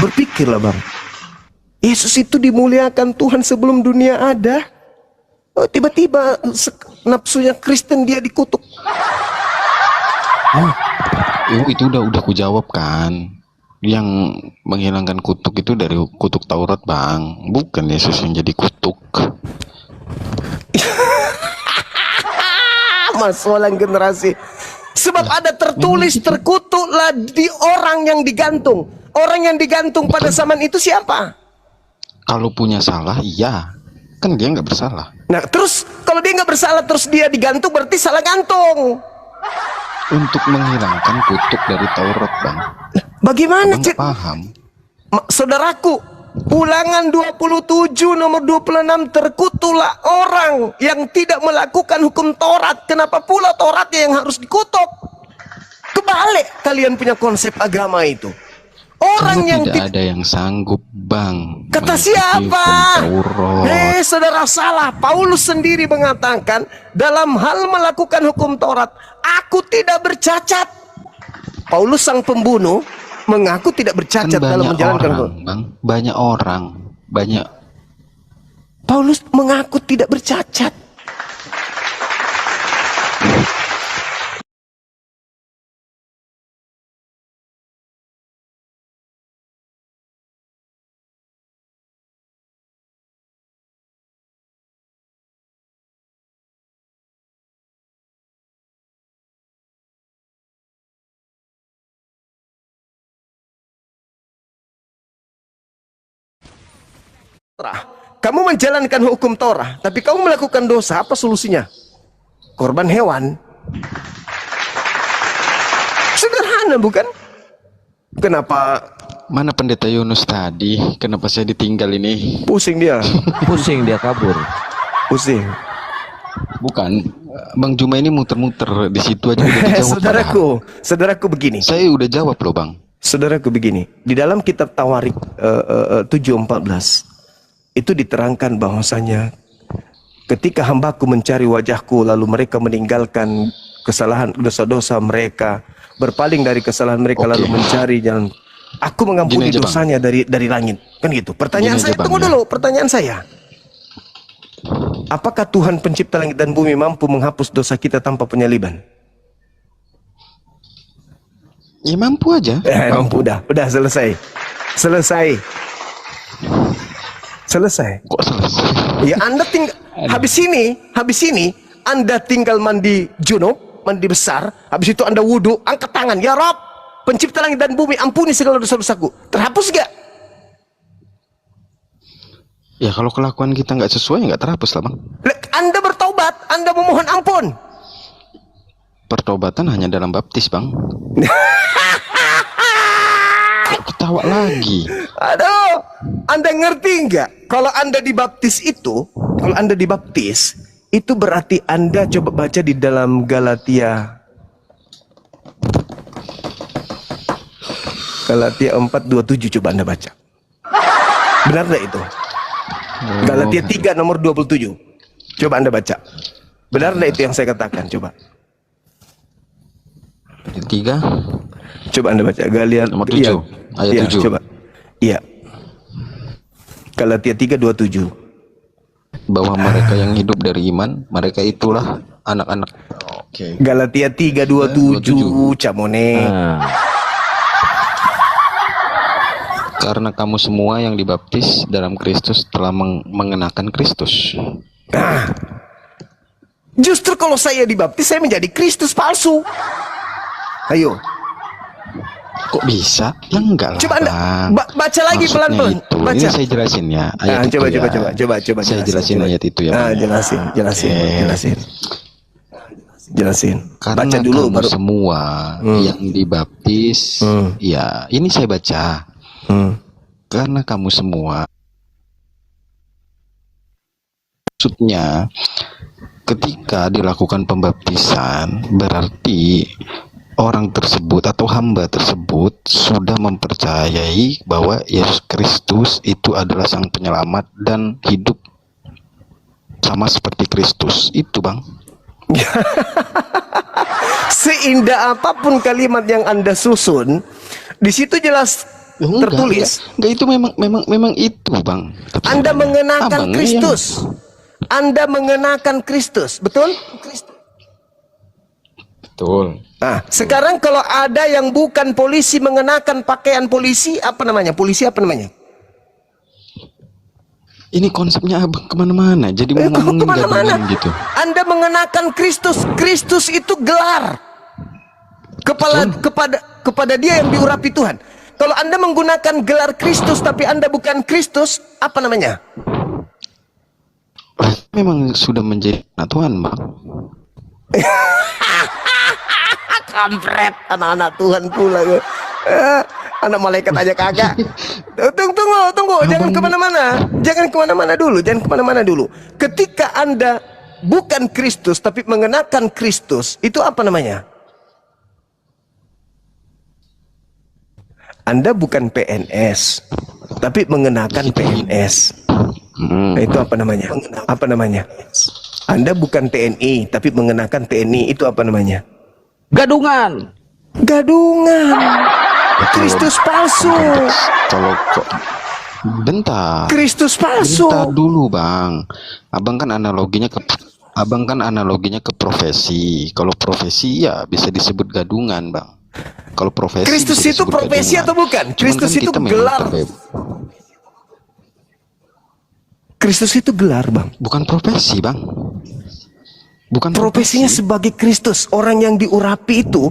Berpikirlah bang. Yesus itu dimuliakan Tuhan sebelum dunia ada. Tiba-tiba nafsunya Kristen dia dikutuk. Itu udah ku jawab kan. Yang menghilangkan kutuk itu dari kutuk Taurat, Bang. Bukan Yesus yang jadi kutuk. Masalah generasi. Sebab ada tertulis, terkutuklah di orang yang digantung. Orang yang digantung pada zaman itu siapa? Kalau punya salah, iya. Kan dia nggak bersalah. Nah, terus kalau dia nggak bersalah terus dia digantung, berarti salah gantung. Untuk menghilangkan kutuk dari Taurat, Bang. Bagaimana, Abang nggak paham? Saudaraku, Ulangan 27 nomor 26, terkutuklah orang yang tidak melakukan hukum Taurat. Kenapa pula Tauratnya yang harus dikutuk? Kebalik kalian punya konsep agama itu. Orang Karena yang tidak ada yang sanggup, Bang. kata mengikuti siapa? hukum Taurat. Saudara salah. Paulus sendiri mengatakan dalam hal melakukan hukum Taurat, aku tidak bercacat. Paulus sang pembunuh mengaku tidak bercacat Kan dalam banyak menjalankan orang, Bang. Banyak orang, banyak. Paulus mengaku tidak bercacat. Kamu menjalankan hukum Torah, tapi kamu melakukan dosa, apa solusinya? Korban hewan. Sederhana, bukan? Kenapa Mana pendeta Yunus tadi? Kenapa saya ditinggal ini? pusing dia? Pusing dia kabur. Pusing. Bukan, Bang Juma ini muter-muter di situ aja udah dijawab. Saudaraku begini. Saya udah jawab loh, Bang. Saudaraku begini. Di dalam kitab Tawarik 7:14 itu diterangkan bahwasanya ketika hambaku mencari wajahku lalu mereka meninggalkan kesalahan dosa-dosa mereka, berpaling dari kesalahan mereka lalu mencari jalan, aku mengampuni Gini aja, dosanya dari langit. Kan gitu. Pertanyaan Gini saya, aja, Bang, tunggu ya. dulu, pertanyaan saya. Apakah Tuhan pencipta langit dan bumi mampu menghapus dosa kita tanpa penyaliban? Ya mampu aja. Mampu, udah selesai. Selesai. Kok selesai? Ya Anda tinggal habis ini Anda tinggal mandi junub, mandi besar, habis itu Anda wudhu, angkat tangan, ya Rob, pencipta langit dan bumi, ampuni segala dosa-dosaku. Terhapus gak? Ya kalau kelakuan kita nggak sesuai nggak terhapus lah, Bang. Anda bertobat, Anda memohon ampun. Pertobatan hanya dalam baptis, Bang. Kok ketawa lagi? Aduh, Anda ngerti nggak? Kalau Anda dibaptis itu, itu berarti Anda coba baca di dalam Galatia 4:27, coba Anda baca. Benar nggak itu? Galatia 3 nomor 27. Coba Anda baca. Benar nggak itu yang saya katakan? Coba. 3 Coba Anda baca. Galatia nomor 7 ayat 7. Coba. Iya. Galatia 3:27. Bahwa mereka yang hidup dari iman, mereka itulah anak-anak. Oke. Galatia 3:27, Camone. Karena kamu semua yang dibaptis dalam Kristus telah mengenakan Kristus. Justru kalau saya dibaptis, saya menjadi Kristus palsu. Ayo. Kok bisa? Ya enggak lah, Coba Anda Bang. baca lagi Maksudnya pelan-pelan. itu. Baca. Ini saya jelasin ya ayat itu coba, ya. Saya jelasin coba. ayat itu ya, Bang. Jelasin. Karena Baca dulu kamu baru. semua yang dibaptis, ya ini saya baca. Karena kamu semua, maksudnya ketika dilakukan pembaptisan berarti orang tersebut atau hamba tersebut sudah mempercayai bahwa Yesus Kristus itu adalah sang penyelamat dan hidup sama seperti Kristus itu, Bang. Seindah apapun kalimat yang Anda susun, di situ jelas tertulis. Enggak, itu memang itu, Bang. Tapi Anda mengenakan Abang, Kristus. Anda mengenakan Kristus, betul? Betul. Nah, sekarang kalau ada yang bukan polisi mengenakan pakaian polisi, apa namanya? Polisi apa namanya? Ini konsepnya abang kemana-mana, jadi mau ngomongin Kemana-mana. gabungan gitu. Anda mengenakan Kristus. Kristus itu gelar kepada dia yang diurapi Tuhan. Kalau Anda menggunakan gelar Kristus tapi Anda bukan Kristus, apa namanya? Memang sudah menjadi anak Tuhan, bang. Kampret, anak-anak Tuhan pula. Anak malaikat aja kagak. Tunggu, jangan kemana-mana. Jangan kemana-mana dulu. Ketika Anda bukan Kristus tapi mengenakan Kristus, itu apa namanya? Anda bukan PNS tapi mengenakan PNS. Nah, itu apa namanya? Apa namanya? Anda bukan TNI tapi mengenakan TNI, itu apa namanya? Gadungan. Kristus palsu. Kalau kok bentar. Kristus palsu. Bentar dulu, bang. Abang kan analoginya ke profesi. Kalau profesi ya bisa disebut gadungan, bang. Kalau profesi Kristus bisa itu disebut profesi gadungan. atau bukan? Cuman Kristus kan itu kita memang gelar. Kristus itu gelar, bang. Bukan profesi, bang. Bukan Profesinya profesi. sebagai Kristus. Orang yang diurapi itu,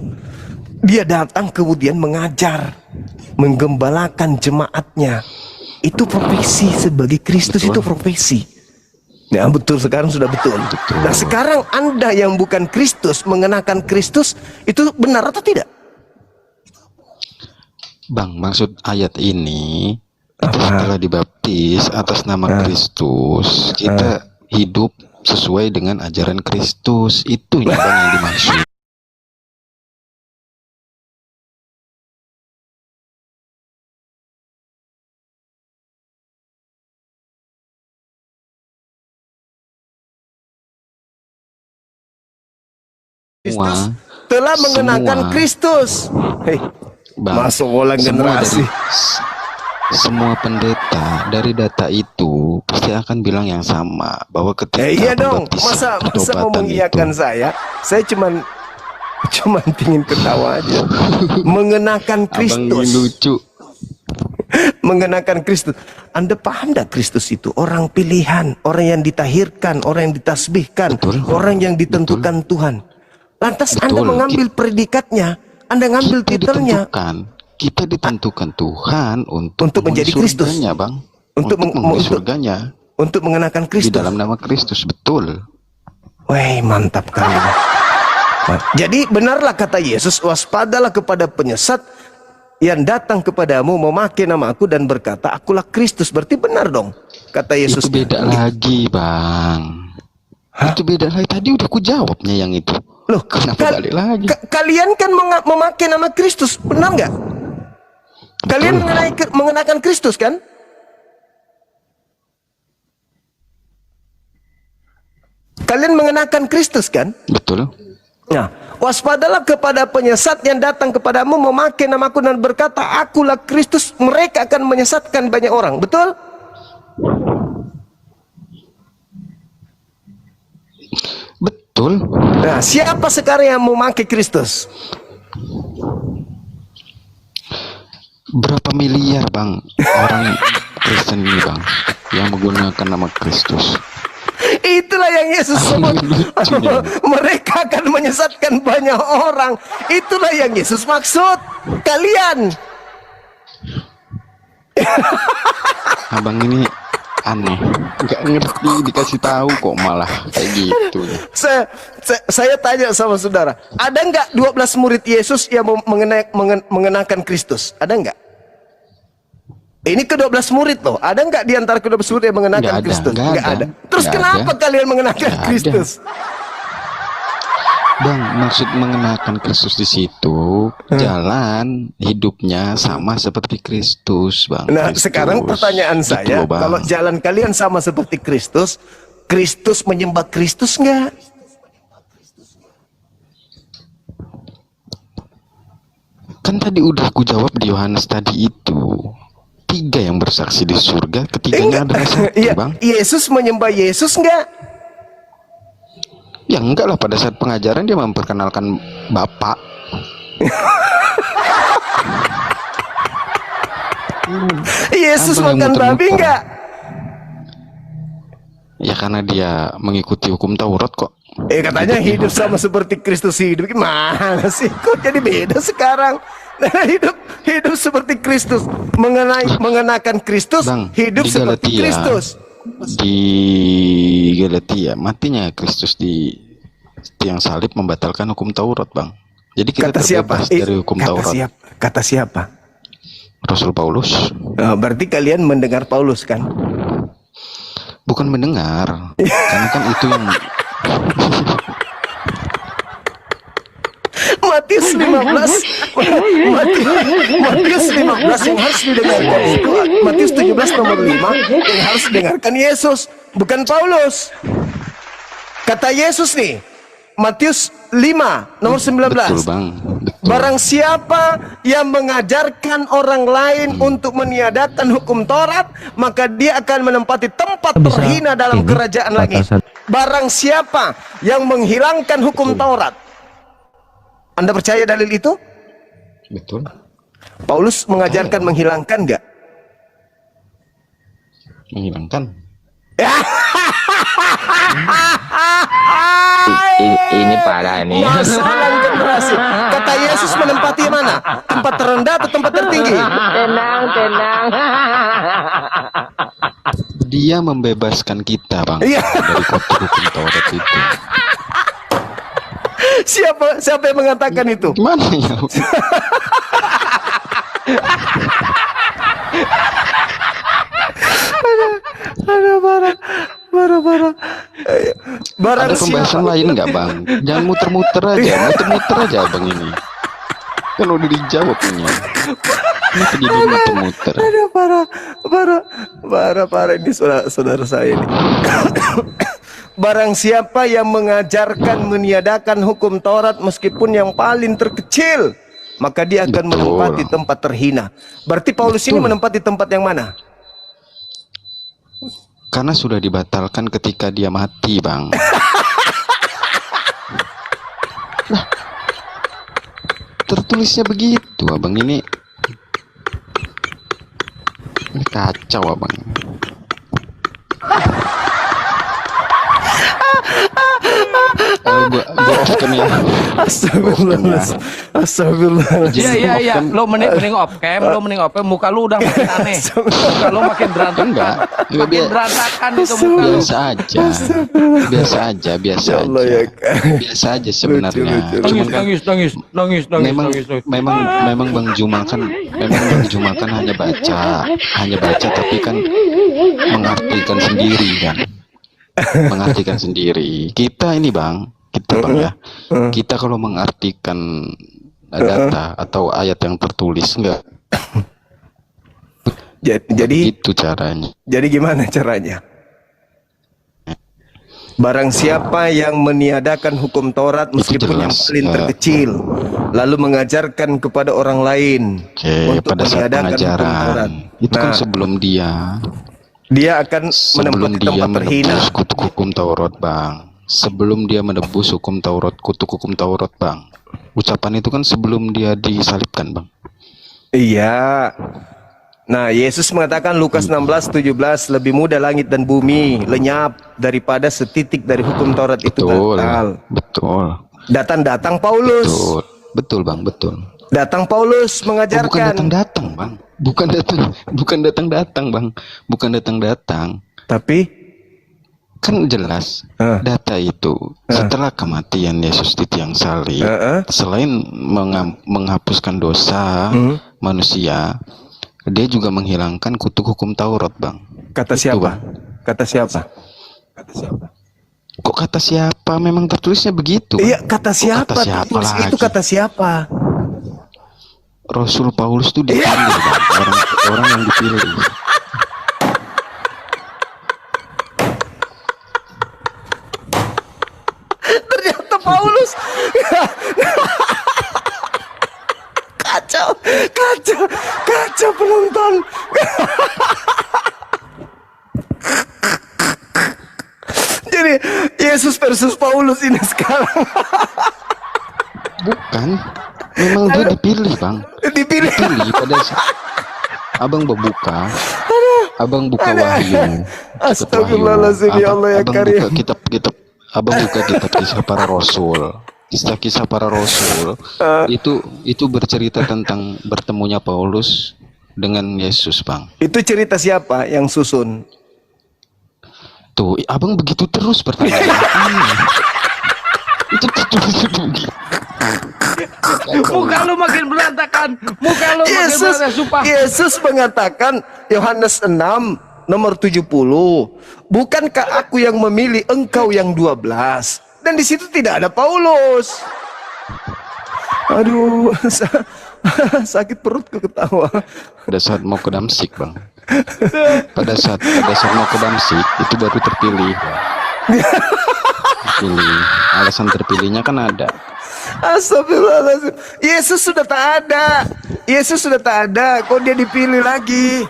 dia datang kemudian mengajar, menggembalakan jemaatnya. Itu profesi sebagai Kristus. Betul. Itu profesi. Ya betul, sekarang sudah betul. Nah sekarang Anda yang bukan Kristus mengenakan Kristus, itu benar atau tidak? Bang, maksud ayat ini kita setelah dibaptis atas nama Kristus, kita hidup sesuai dengan ajaran Kristus. Itu yang bang yang dimaksud. Kristus telah mengenakan semua. Kristus. Hei, Bang, masuk ulang generasi. Semua pendeta dari data itu pasti akan bilang yang sama, bahwa ketika Iya dong, pembaptisan masa mau pertobatan mengiyakan itu, saya cuman pingin ketawa aja. Mengenakan abang ini Kristus. lucu. Mengenakan Kristus. Anda paham tidak Kristus itu orang pilihan, orang yang ditahirkan, orang yang ditasbihkan, Betul. orang yang ditentukan Tuhan. Lantas Betul. Anda mengambil predikatnya, Anda ngambil titelnya. Kita ditentukan Tuhan Untuk menjadi menghuni Kristus. surganya, bang. Untuk Menghuni surganya Untuk mengenakan di Kristus. dalam nama Kristus, betul. Wih, mantap kali. Jadi benarlah kata Yesus, waspadalah kepada penyesat yang datang kepadamu memakai nama aku dan berkata, akulah Kristus. Berarti benar dong kata Yesus. Itu beda lagi, bang. Itu beda lagi. Tadi udah ku jawabnya yang itu. Loh, Kenapa balik lagi? Kalian kan memakai nama Kristus, benar nggak? Kalian mengenakan Kristus kan? Kalian mengenakan Kristus kan? Betul. Nah, waspadalah kepada penyesat yang datang kepadamu memakai namaku dan berkata, akulah Kristus. Mereka akan menyesatkan banyak orang. Betul? Betul. Nah, siapa sekarang yang memakai Kristus? Berapa miliar, bang, orang Kristen ini, bang, yang menggunakan nama Kristus? Itulah yang Yesus sebut. Lucu dia. Mereka akan menyesatkan banyak orang. Itulah yang Yesus maksud. Kalian. Abang ini aneh, nggak ngerti, dikasih tahu kok malah kayak gitu. Saya tanya sama saudara, ada nggak 12 murid Yesus yang mengenakan Kristus? Ada nggak? Ini ke-12 murid loh. Ada nggak di antara ke-12 murid yang mengenakan Nggak ada, Kristus? nggak Nggak ada. ada. Terus Nggak kenapa ada. kalian mengenakan Nggak ada. Kristus? Bang, maksud mengenakan Kristus di situ jalan hidupnya sama seperti Kristus, bang. Nah, Kristus. sekarang pertanyaan Gitu saya, loh, Bang. kalau jalan kalian sama seperti Kristus, Kristus menyembah Kristus nggak? Kan tadi udah aku jawab di Yohanes tadi itu. 3 yang bersaksi di surga, ketiganya adalah 1, Iya, bang. Yesus menyembah Yesus nggak? Ya enggak lah, pada saat pengajaran dia memperkenalkan Bapak. Yesus Abang yang makan babi muter-muter. enggak? Ya karena dia mengikuti hukum Taurat kok. Katanya hidup sama seperti Kristus hidup. Gimana sih? Kok jadi beda sekarang? hidup seperti Kristus, mengenakan Kristus, Bang, hidup di seperti Galatia, Kristus. Di Galatia matinya Kristus di tiang salib membatalkan hukum Taurat, Bang. Jadi kita Kata siapa? terbebas dari hukum Taurat. Kata siapa? Rasul Paulus. Berarti kalian mendengar Paulus kan? Bukan mendengar, karena kan itu yang Matius 15 Matius 15 yang harus didengarkan itu Matius 17 nomor 5 yang harus didengarkan Yesus, bukan Paulus. Kata Yesus nih, Matius 5 nomor 19. betul, Bang. Betul. Barang siapa yang mengajarkan orang lain untuk meniadakan hukum Taurat, maka dia akan menempati tempat terhina dalam kerajaan langit. Barang siapa yang menghilangkan hukum Taurat. Anda percaya dalil itu? Betul. Paulus mengajarkan menghilangkan enggak? Menghilangkan. Ini parah nih. Masalah generasi. Kata Yesus menempati mana? Tempat terendah atau tempat tertinggi? Tenang. Dia membebaskan kita, Bang, Iya. dari kotor hukum Taurat itu. Siapa yang mengatakan itu? Gimana ya? Ada parah. Barang Ada pembahasan lain nggak, Bang? Jangan muter-muter aja Bang ini. Kan udah dijawab ini. Kenapa jadi muter-muter? Ada parah ini saudara saya ini. Barang siapa yang mengajarkan meniadakan hukum Taurat meskipun yang paling terkecil, maka dia akan Betul. menempati tempat terhina. Berarti Paulus ini menempati tempat yang mana? Karena sudah dibatalkan ketika dia mati, Bang. Lah, tertulisnya begitu, Abang ini. Ini kacau, Abang. Gua off cam ya. Astagfirullah. Iya. Lo mending off cam, muka lu udah makin aneh. Muka lu makin berantakan. Enggak Makin berantakan itu muka lu. biasa aja Ya Allah, ya. biasa aja sebenarnya. Lucu. Cuman kan Nangis. memang Bang Jumal kan hanya baca tapi kan mengartikan sendiri. Kita ini, Bang, ya. Kita kalau mengartikan data atau ayat yang tertulis enggak. Jadi Itu caranya. Jadi gimana caranya? Barang siapa yang meniadakan hukum Taurat meskipun yang jelas, paling terkecil, lalu mengajarkan kepada orang lain Oke, untuk pada saat meniadakan hukum Taurat. pengajaran itu kan sebelum dia akan menempati tempat terhina. menebus kutuk hukum Taurat, Bang. Sebelum dia menebus hukum Taurat, kutuk hukum Taurat, Bang. Ucapan itu kan sebelum dia disalibkan, Bang. Iya. Nah, Yesus mengatakan Lukas 16:17, lebih mudah langit dan bumi lenyap daripada setitik dari hukum Taurat itu batal. Betul. Datang Paulus. Betul, Bang, betul. Datang Paulus Oh, bukan mengajarkan. datang, Bang. Bukan datang, Bang. Bukan datang. Tapi Kan jelas data itu setelah kematian Yesus di tiang salib, selain menghapuskan dosa manusia, dia juga menghilangkan kutuk hukum Taurat, Bang. kata Itu, siapa? Bang. Kata siapa? Kok kata siapa? Memang tertulisnya begitu, Bang. Iya, kata Kok siapa? kata siapa Tertulis lagi? itu kata siapa? Rasul Paulus itu dipilih, Bang. Orang yang dipilih. Ternyata Paulus. Kacau penonton. Jadi Yesus versus Paulus ini sekarang. Bukan. Memang dia dipilih, Bang. Dipilih. Dipilih pada saat Abang buka Wahyu. Astagfirullahaladzim, ya Allah ya Abang Karim. buka kitab Abang buka kitab Kisah Para Rasul. Kisah Para Rasul itu bercerita tentang bertemunya Paulus dengan Yesus, Bang. Itu cerita siapa yang susun? Tuh, Abang begitu terus pertanyaannya. Itu Muka lu makin berantakan. Muka lu makin berantakan, sumpah. Yesus mengatakan Yohanes 6 nomor 70, bukankah aku yang memilih, engkau yang 12? Dan di situ tidak ada Paulus. Aduh, sakit perutku ketawa. pada saat mau ke Damsik, Bang. Pada saat mau ke Damsik itu baru terpilih. Terpilih. Alasan terpilihnya kan ada. Astagfirullahaladzim. Yesus sudah tak ada. Yesus sudah tak ada. Kok dia dipilih lagi?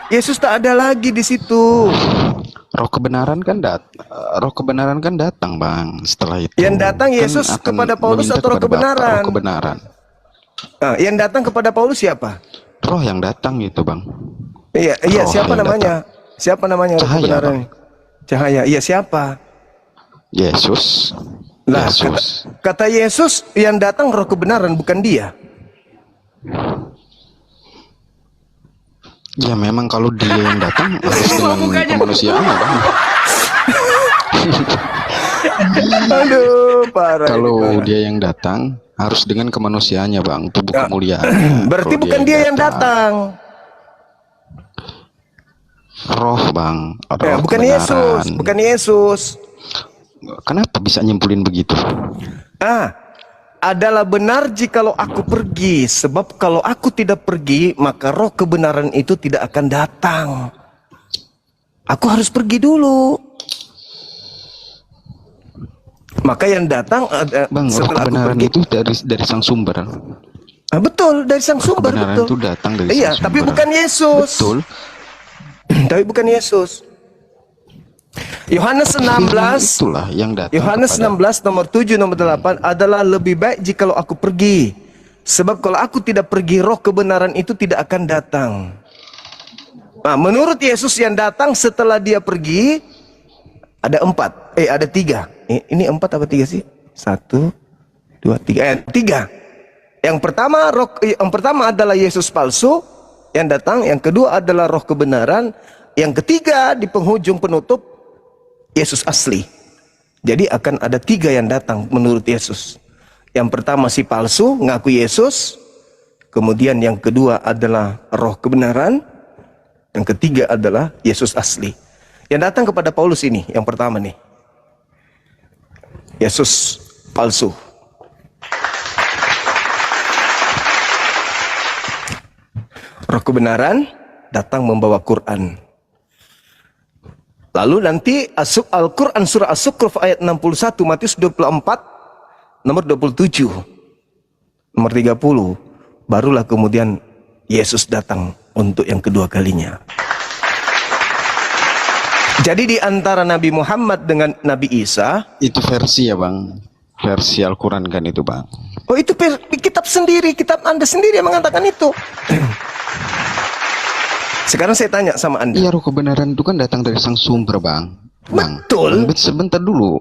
Yesus tak ada lagi di situ. Roh kebenaran kan datang, Bang. Setelah itu Yang datang Yesus kan akan kepada Paulus meminta atau roh kepada Bapa, kebenaran? roh kebenaran. Yang datang kepada Paulus siapa? Roh yang datang itu, Bang. Iya, Roh siapa yang namanya? Siapa namanya roh Cahaya, kebenaran? Bang. Cahaya. Iya, siapa? Yesus. Lah, Yesus. kata Yesus yang datang roh kebenaran, bukan dia. Ya memang kalau dia yang datang harus dengan kemanusiaannya, Bang. Aduh, parah. Kalau dia yang datang harus dengan kemanusiaannya, Bang. Tubuh kemuliaan. Berarti Kalau bukan dia yang datang. Roh, Bang. Roh Bukan kebenaran. Yesus, bukan Yesus. Kenapa bisa nyimpulin begitu? Adalah benar jikalau aku pergi, sebab kalau aku tidak pergi, maka roh kebenaran itu tidak akan datang. Aku harus pergi dulu. Maka yang datang Bang, roh setelah aku kebenaran pergi. itu dari sang sumber. Betul, dari sang sumber, Kebenaran betul. itu datang dari Iya, sang tapi sumber. bukan Yesus. Betul. Tapi bukan Yesus. Yohanes Firman 16 itulah yang datang. Yohanes kepada 16 nomor 7 nomor 8 adalah lebih baik jikalau aku pergi. Sebab kalau aku tidak pergi, roh kebenaran itu tidak akan datang. Nah, menurut Yesus yang datang setelah dia pergi ada 4. Ada 3. Ini 4 apa 3 sih? 1, 2, 3. 3. Yang pertama adalah Yesus palsu yang datang, yang kedua adalah roh kebenaran, yang ketiga di penghujung penutup Yesus asli. Jadi akan ada 3 yang datang menurut Yesus. Yang pertama si palsu ngaku Yesus, kemudian yang kedua adalah roh kebenaran, yang ketiga adalah Yesus asli. Yang datang kepada Paulus ini yang pertama nih, Yesus palsu. Roh kebenaran datang membawa Quran. Lalu nanti Al-Quran surah As-Zukhruf ayat 61, Matius 24, nomor 27, nomor 30. Barulah kemudian Yesus datang untuk yang kedua kalinya. Jadi di antara Nabi Muhammad dengan Nabi Isa, itu versi ya, Bang. Versi Al-Quran kan itu, Bang. oh itu kitab sendiri, kitab Anda sendiri yang mengatakan itu. Sekarang saya tanya sama Anda. Iya, roh kebenaran itu kan datang dari sang sumber, Bang. Betul. Bang, sebentar dulu.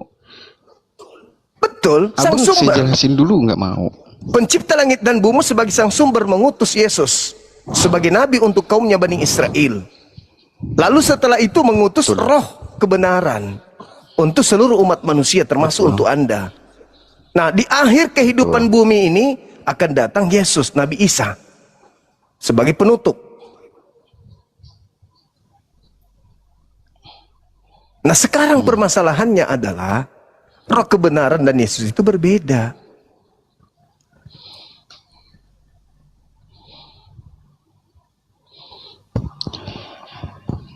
Betul, sang Abang sumber. saya jelasin dulu, nggak mau. Pencipta langit dan bumi sebagai sang sumber mengutus Yesus sebagai nabi untuk kaumnya Bani Israel. Lalu setelah itu mengutus roh kebenaran untuk seluruh umat manusia termasuk untuk Anda. Nah, di akhir kehidupan bumi ini akan datang Yesus, Nabi Isa sebagai penutup. Nah, sekarang permasalahannya adalah roh kebenaran dan Yesus itu berbeda.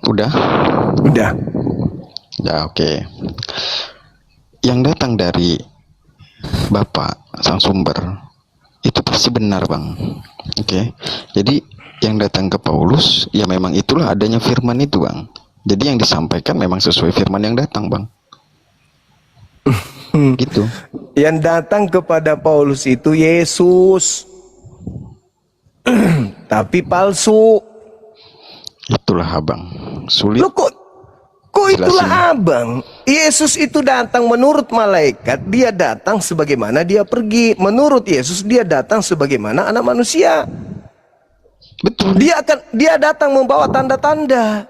Udah? Udah. Ya, oke. Yang datang dari Bapa, sang sumber, itu pasti benar, Bang. Oke. Jadi, yang datang ke Paulus, ya memang itulah adanya firman itu, Bang. Jadi yang disampaikan memang sesuai firman yang datang, Bang. Gitu. Yang datang kepada Paulus itu Yesus, tapi palsu. Itulah abang. Sulit. Loh kok itulah abang? Yesus itu datang menurut malaikat, dia datang sebagaimana dia pergi. Menurut Yesus dia datang sebagaimana anak manusia. Betul. Dia datang membawa tanda-tanda.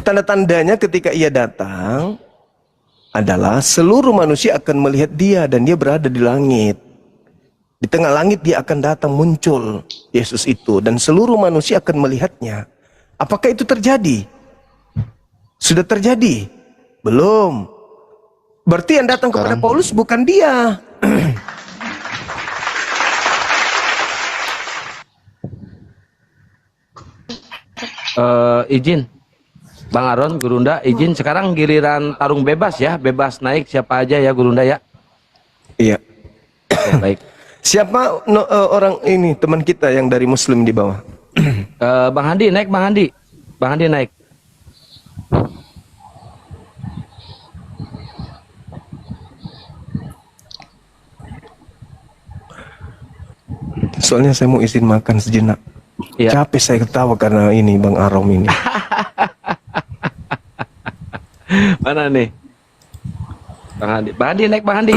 Tanda-tandanya ketika ia datang adalah seluruh manusia akan melihat dia dan dia berada di langit. Di tengah langit dia akan datang muncul Yesus itu dan seluruh manusia akan melihatnya. Apakah itu terjadi? Sudah terjadi? Belum. Berarti yang datang kepada Paulus bukan dia. Izin Bang Aron, Gurunda, izin sekarang giliran tarung bebas ya, bebas naik siapa aja ya Gurunda ya. Iya. Oke, baik. Siapa orang ini teman kita yang dari Muslim di bawah? Bang Handi naik, Bang Handi. Bang Handi naik. Soalnya saya mau izin makan sejenak. Iya. Capek saya ketawa karena ini Bang Arom ini. Mana nih? Bang Handi. Bang Handi naik, Bang Handi.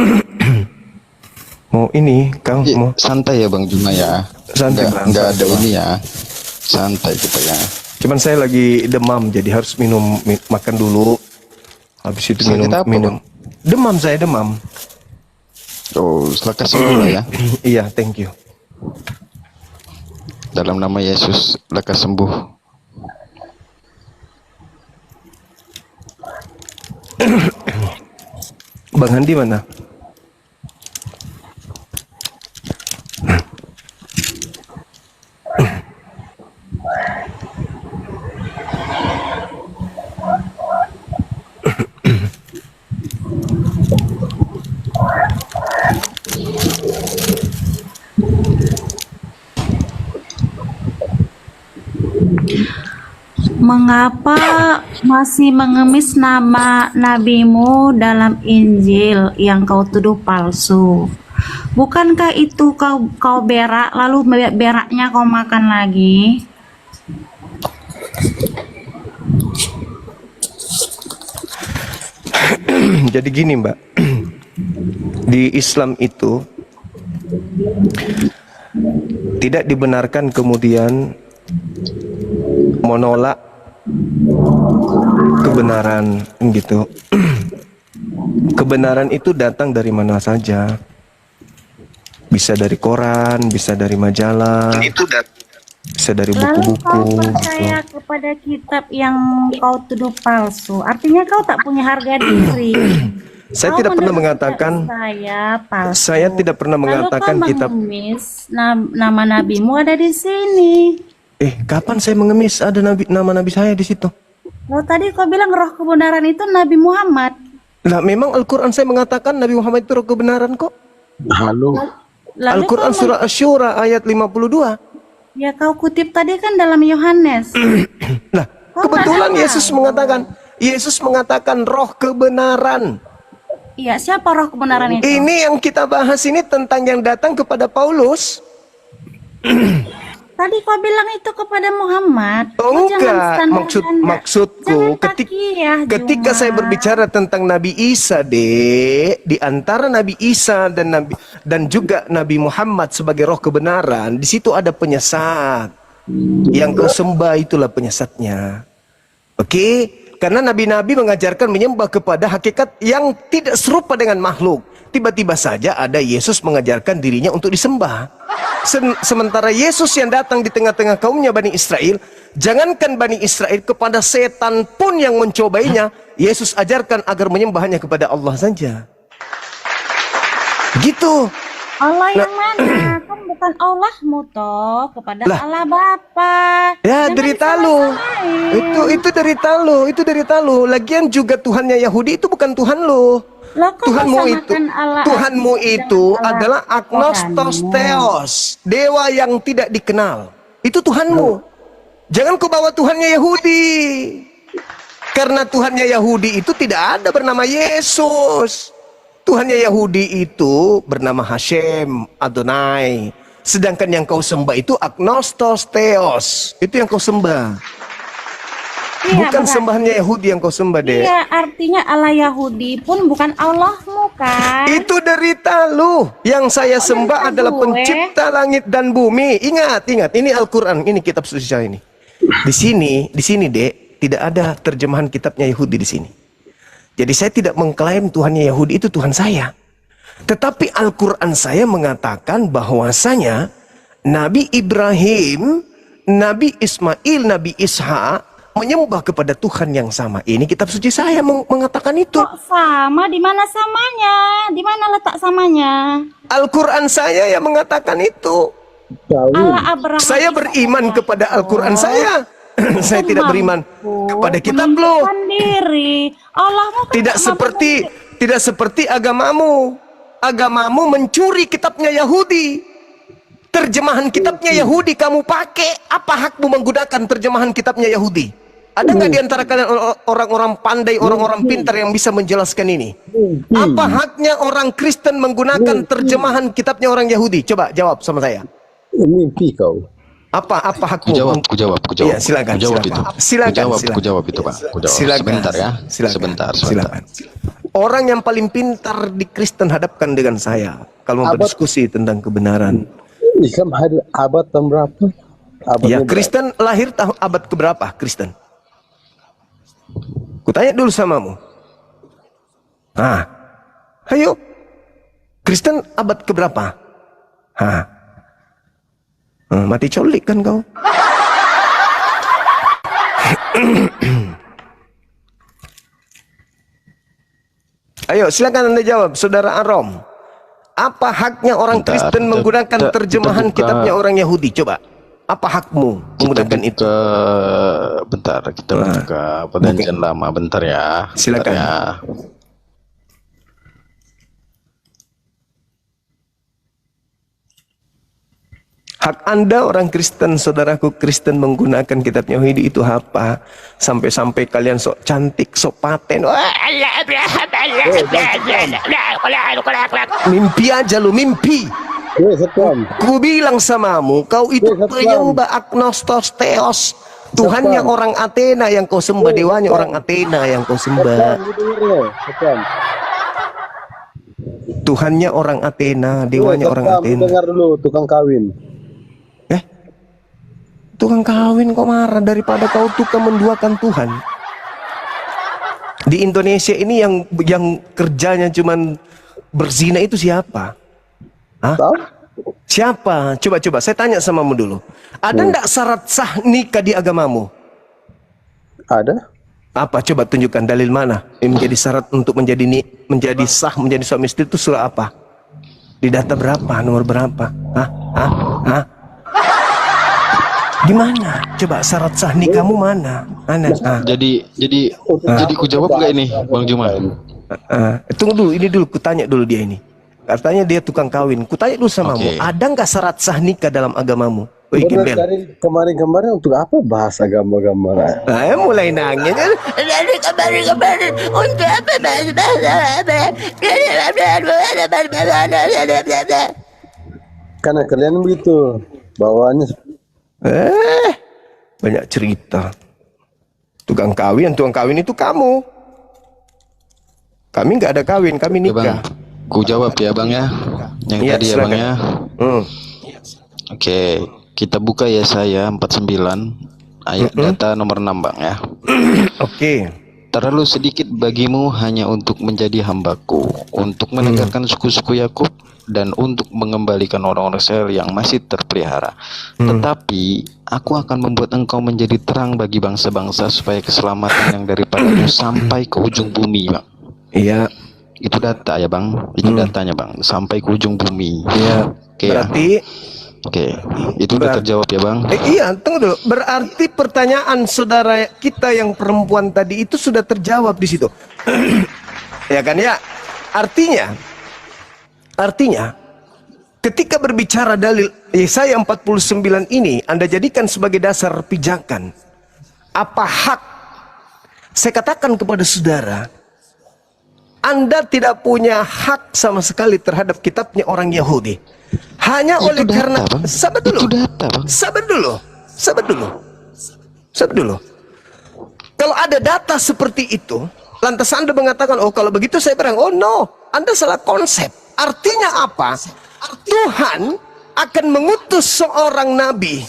Mau ini, Kang, Ya, mau santai ya Bang Juma ya. Santai, Bang, Nggak ada santai, Bang. ini ya. Santai kita ya. Cuman saya lagi demam jadi harus makan dulu. Habis itu Sakit apa, minum. Bang? Demam, saya demam. Oh, lekas sembuh lah ya. Iya, thank you. Dalam nama Yesus, lekas sembuh. Bang Handi mana? Mengapa masih mengemis nama nabimu dalam Injil yang kau tuduh palsu? Bukankah itu kau berak lalu beraknya kau makan lagi? Jadi gini, Mbak. Di Islam itu tidak dibenarkan kemudian menolak kebenaran gitu. Kebenaran itu datang dari mana saja. Bisa dari koran, bisa dari majalah, bisa dari Lalu kau buku-buku gitu. percaya kepada kitab yang kau tuduh palsu. Artinya kau tak punya harga diri. Saya Kau tidak pernah menuduh mengatakan kitab saya palsu. saya tidak pernah mengatakan Lalu kau kitab. mengemis nama nabimu ada di sini. Kapan saya mengemis ada nama nabi saya di situ? Lo tadi kau bilang roh kebenaran itu Nabi Muhammad. Lah memang Al-Quran saya mengatakan Nabi Muhammad itu roh kebenaran kok. Halo. Lalu Al-Quran kau surah Asy-Syura ayat 52. ya kau kutip tadi kan dalam Yohanes. Nah, Kau kebetulan nggak ada. Yesus mengatakan roh kebenaran. Iya, siapa roh kebenaran itu? Ini yang kita bahas ini tentang yang datang kepada Paulus. Tadi kau bilang itu kepada Muhammad. Oh Kau jangan enggak, standar-standar. maksudku Jangan takiyah, ketika Juma. saya berbicara tentang Nabi Isa, di antara Nabi Isa dan juga Nabi Muhammad sebagai roh kebenaran, di situ ada penyesat. Yang kau sembah itulah penyesatnya. Oke? Karena nabi-nabi mengajarkan menyembah kepada hakikat yang tidak serupa dengan makhluk. Tiba-tiba saja ada Yesus mengajarkan dirinya untuk disembah. Sementara Yesus yang datang di tengah-tengah kaumnya Bani Israel, jangankan Bani Israel, kepada setan pun yang mencobainya, Yesus ajarkan agar menyembahnya kepada Allah saja. Gitu. Allah yang mana? Kan bukan Allahmu toh, kepada Lah. Allah Bapa. Ya, Jangan derita lu. disalahin. Itu derita lu. Lagian juga Tuhannya Yahudi itu bukan Tuhan lu. Loh, kok Tuhanmu kau itu, samakan Allah Tuhanmu dengan itu Allah adalah agnostos Tuhanmu? theos, dewa yang tidak dikenal. Itu Tuhanmu. Jangan kau bawa Tuhannya Yahudi. Karena Tuhannya Yahudi itu tidak ada bernama Yesus. Tuhannya Yahudi itu bernama Hashem, Adonai. Sedangkan yang kau sembah itu Agnostos Theos. Itu yang kau sembah. Iya, Bukan berat. sembahannya Yahudi yang kau sembah, Dek. Iya, artinya Allah Yahudi pun bukan Allahmu kan? Itu derita lu. Yang saya sembah derita adalah gue. pencipta langit dan bumi. Ingat, ingat. Ini Al-Quran. Ini kitab suci saya ini. Di sini, Dek, tidak ada terjemahan kitabnya Yahudi di sini. Jadi saya tidak mengklaim Tuhannya Yahudi itu Tuhan saya. Tetapi Al-Quran saya mengatakan bahwasanya Nabi Ibrahim, Nabi Ismail, Nabi Ishak menyembah kepada Tuhan yang sama. Ini kitab suci saya mengatakan itu. Kok sama? Di mana samanya? Di mana letak samanya? Al-Quran saya yang mengatakan itu. Allah Abraham. Saya beriman kepada Al-Quran saya. Saya tidak beriman kepada kitab lo. Menentukan diri. Allahmu kan Tidak tak mampu tidak seperti agamamu. Agamamu mencuri kitabnya Yahudi. Terjemahan kitabnya Yahudi kamu pakai. Apa hakmu menggunakan terjemahan kitabnya Yahudi? Ada nggak di antara kalian orang-orang pandai, orang-orang pintar yang bisa menjelaskan ini? Apa haknya orang Kristen menggunakan terjemahan kitabnya orang Yahudi? Coba jawab sama saya. Mimpi kau. Apa hakmu? Ku jawab. Iya, silakan. Ku jawab itu. Silakan. Ku jawab itu, Pak. Ku jawab. Silakan. Sebentar ya. Silakan. Sebentar. Silakan. Orang yang paling pintar di Kristen hadapkan dengan saya kalau mau berdiskusi tentang kebenaran. Islam hadir abad tahun berapa? Ya, Kristen lahir tahun abad keberapa? Kristen. Kutanya dulu samamu. Ayo. Kristen abad keberapa? Mati colik kan kau? Ayo, silakan Anda jawab, Saudara Arom. Apa haknya orang Kristen menggunakan terjemahan kitabnya orang Yahudi? Coba. Apa hakmu menggunakan itu? Bentar, kita buka perjanjian lama bentar ya. Silakan. Bentar ya. Hak Anda orang Kristen, saudaraku Kristen menggunakan kitabnya Yahudi itu apa? Sampai-sampai kalian sok cantik, sok paten. Mimpi aja lu, mimpi. Ku bilang samamu, kau itu penyembah Agnostos Theos. Tuhannya orang Athena yang kau sembah, dewanya orang Athena yang kau sembah. Tuhannya orang Athena, dewanya orang Athena. Dengar dulu, tukang kawin. Tukang kawin kok marah daripada kau tukang menduakan Tuhan. Di Indonesia ini yang kerjanya cuman berzina itu siapa? Siapa? Coba saya tanya samamu dulu. Ada enggak syarat sah nikah di agamamu? Ada. Apa? Coba tunjukkan dalil mana yang menjadi syarat untuk menjadi sah menjadi suami istri itu surah apa? Di data berapa? Nomor berapa? Di mana? Coba syarat sah nikahmu mana? Jadi ku jawab nggak ini, Bang Juma? Tunggu dulu, ini dulu kutanya dulu dia ini. Katanya dia tukang kawin. Kutanya dulu samamu, ada nggak syarat sah nikah dalam agamamu? Kemarin untuk apa bahas agama-agama? Mulai nangis. Kemarin untuk apa Karena kalian begitu bawaannya. Banyak cerita. Tukang kawin itu kamu. Kami nggak ada kawin, kami nikah. Ku jawab ya Bang ya. Yang tadi ya Bang ya. Oke, kita buka ya saya 49 ayat data nomor 6 Bang ya. Oke. Terlalu sedikit bagimu hanya untuk menjadi hambaku, untuk menegakkan suku-suku Yakub dan untuk mengembalikan orang-orang Israel yang masih terpelihara. Tetapi aku akan membuat engkau menjadi terang bagi bangsa-bangsa supaya keselamatan yang daripadamu sampai ke ujung bumi, Bang. Iya. Itu data ya, Bang. Itu datanya, Bang. Sampai ke ujung bumi. Iya. Itu udah terjawab ya, Bang? Iya, tunggu dulu. Berarti pertanyaan saudara kita yang perempuan tadi itu sudah terjawab di situ. Ya kan ya? Artinya, ketika berbicara dalil Yesaya 49 ini Anda jadikan sebagai dasar pijakan. Apa hak Saya katakan kepada saudara, Anda tidak punya hak sama sekali terhadap kitabnya orang Yahudi. Hanya Itu oleh data, karena Bang. sabar dulu. Itu data, Bang. Sabar dulu. Sabar dulu. Sabar dulu. Kalau ada data seperti itu, lantas Anda mengatakan, oh kalau begitu saya berang. Oh no, Anda salah konsep. Artinya apa? Tuhan akan mengutus seorang nabi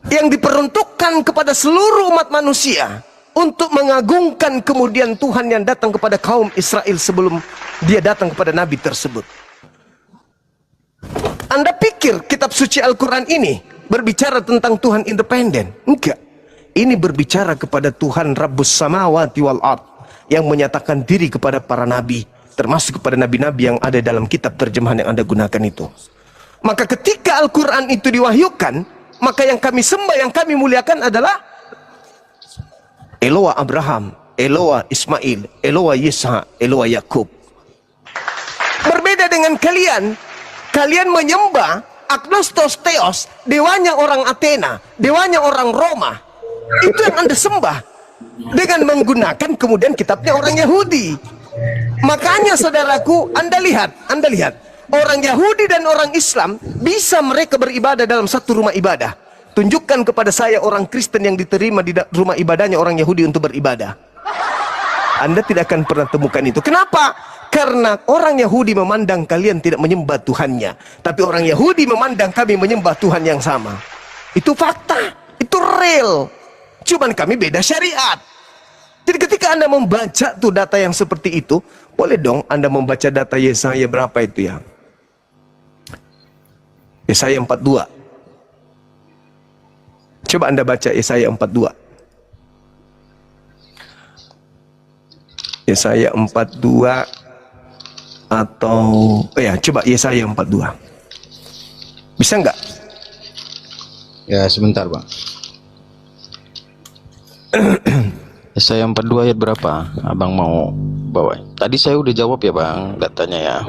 yang diperuntukkan kepada seluruh umat manusia untuk mengagungkan kemudian Tuhan yang datang kepada kaum Israel sebelum dia datang kepada nabi tersebut. Anda pikir kitab suci Al-Quran ini berbicara tentang Tuhan independen? Enggak. Ini berbicara kepada Tuhan Rabbus Samawati wal Ard yang menyatakan diri kepada para nabi, termasuk kepada nabi-nabi yang ada dalam kitab terjemahan yang Anda gunakan itu. Maka ketika Al-Quran itu diwahyukan, maka yang kami sembah, yang kami muliakan adalah Eloah Abraham, Eloah Ismail, Eloah Yishak, Eloah Yakub. Berbeda dengan kalian, kalian menyembah Agnostos Theos, dewanya orang Athena, dewanya orang Roma. Itu yang Anda sembah dengan menggunakan kemudian kitabnya orang Yahudi. Makanya saudaraku, Anda lihat, orang Yahudi dan orang Islam bisa mereka beribadah dalam satu rumah ibadah. Tunjukkan kepada saya orang Kristen yang diterima di rumah ibadahnya orang Yahudi untuk beribadah. Anda tidak akan pernah temukan itu. Kenapa? Karena orang Yahudi memandang kalian tidak menyembah Tuhannya, tapi orang Yahudi memandang kami menyembah Tuhan yang sama. Itu fakta, itu real. Cuman kami beda syariat. Jadi ketika Anda membaca tuh data yang seperti itu, boleh dong Anda membaca data Yesaya berapa itu ya? Yesaya 42. Coba Anda baca Yesaya 42. Yesaya 42 atau coba Yesaya 42. Bisa nggak? Ya, sebentar, Bang. Yesaya 42 ayat berapa? Abang mau bawa. Tadi saya udah jawab ya, Bang, datanya ya.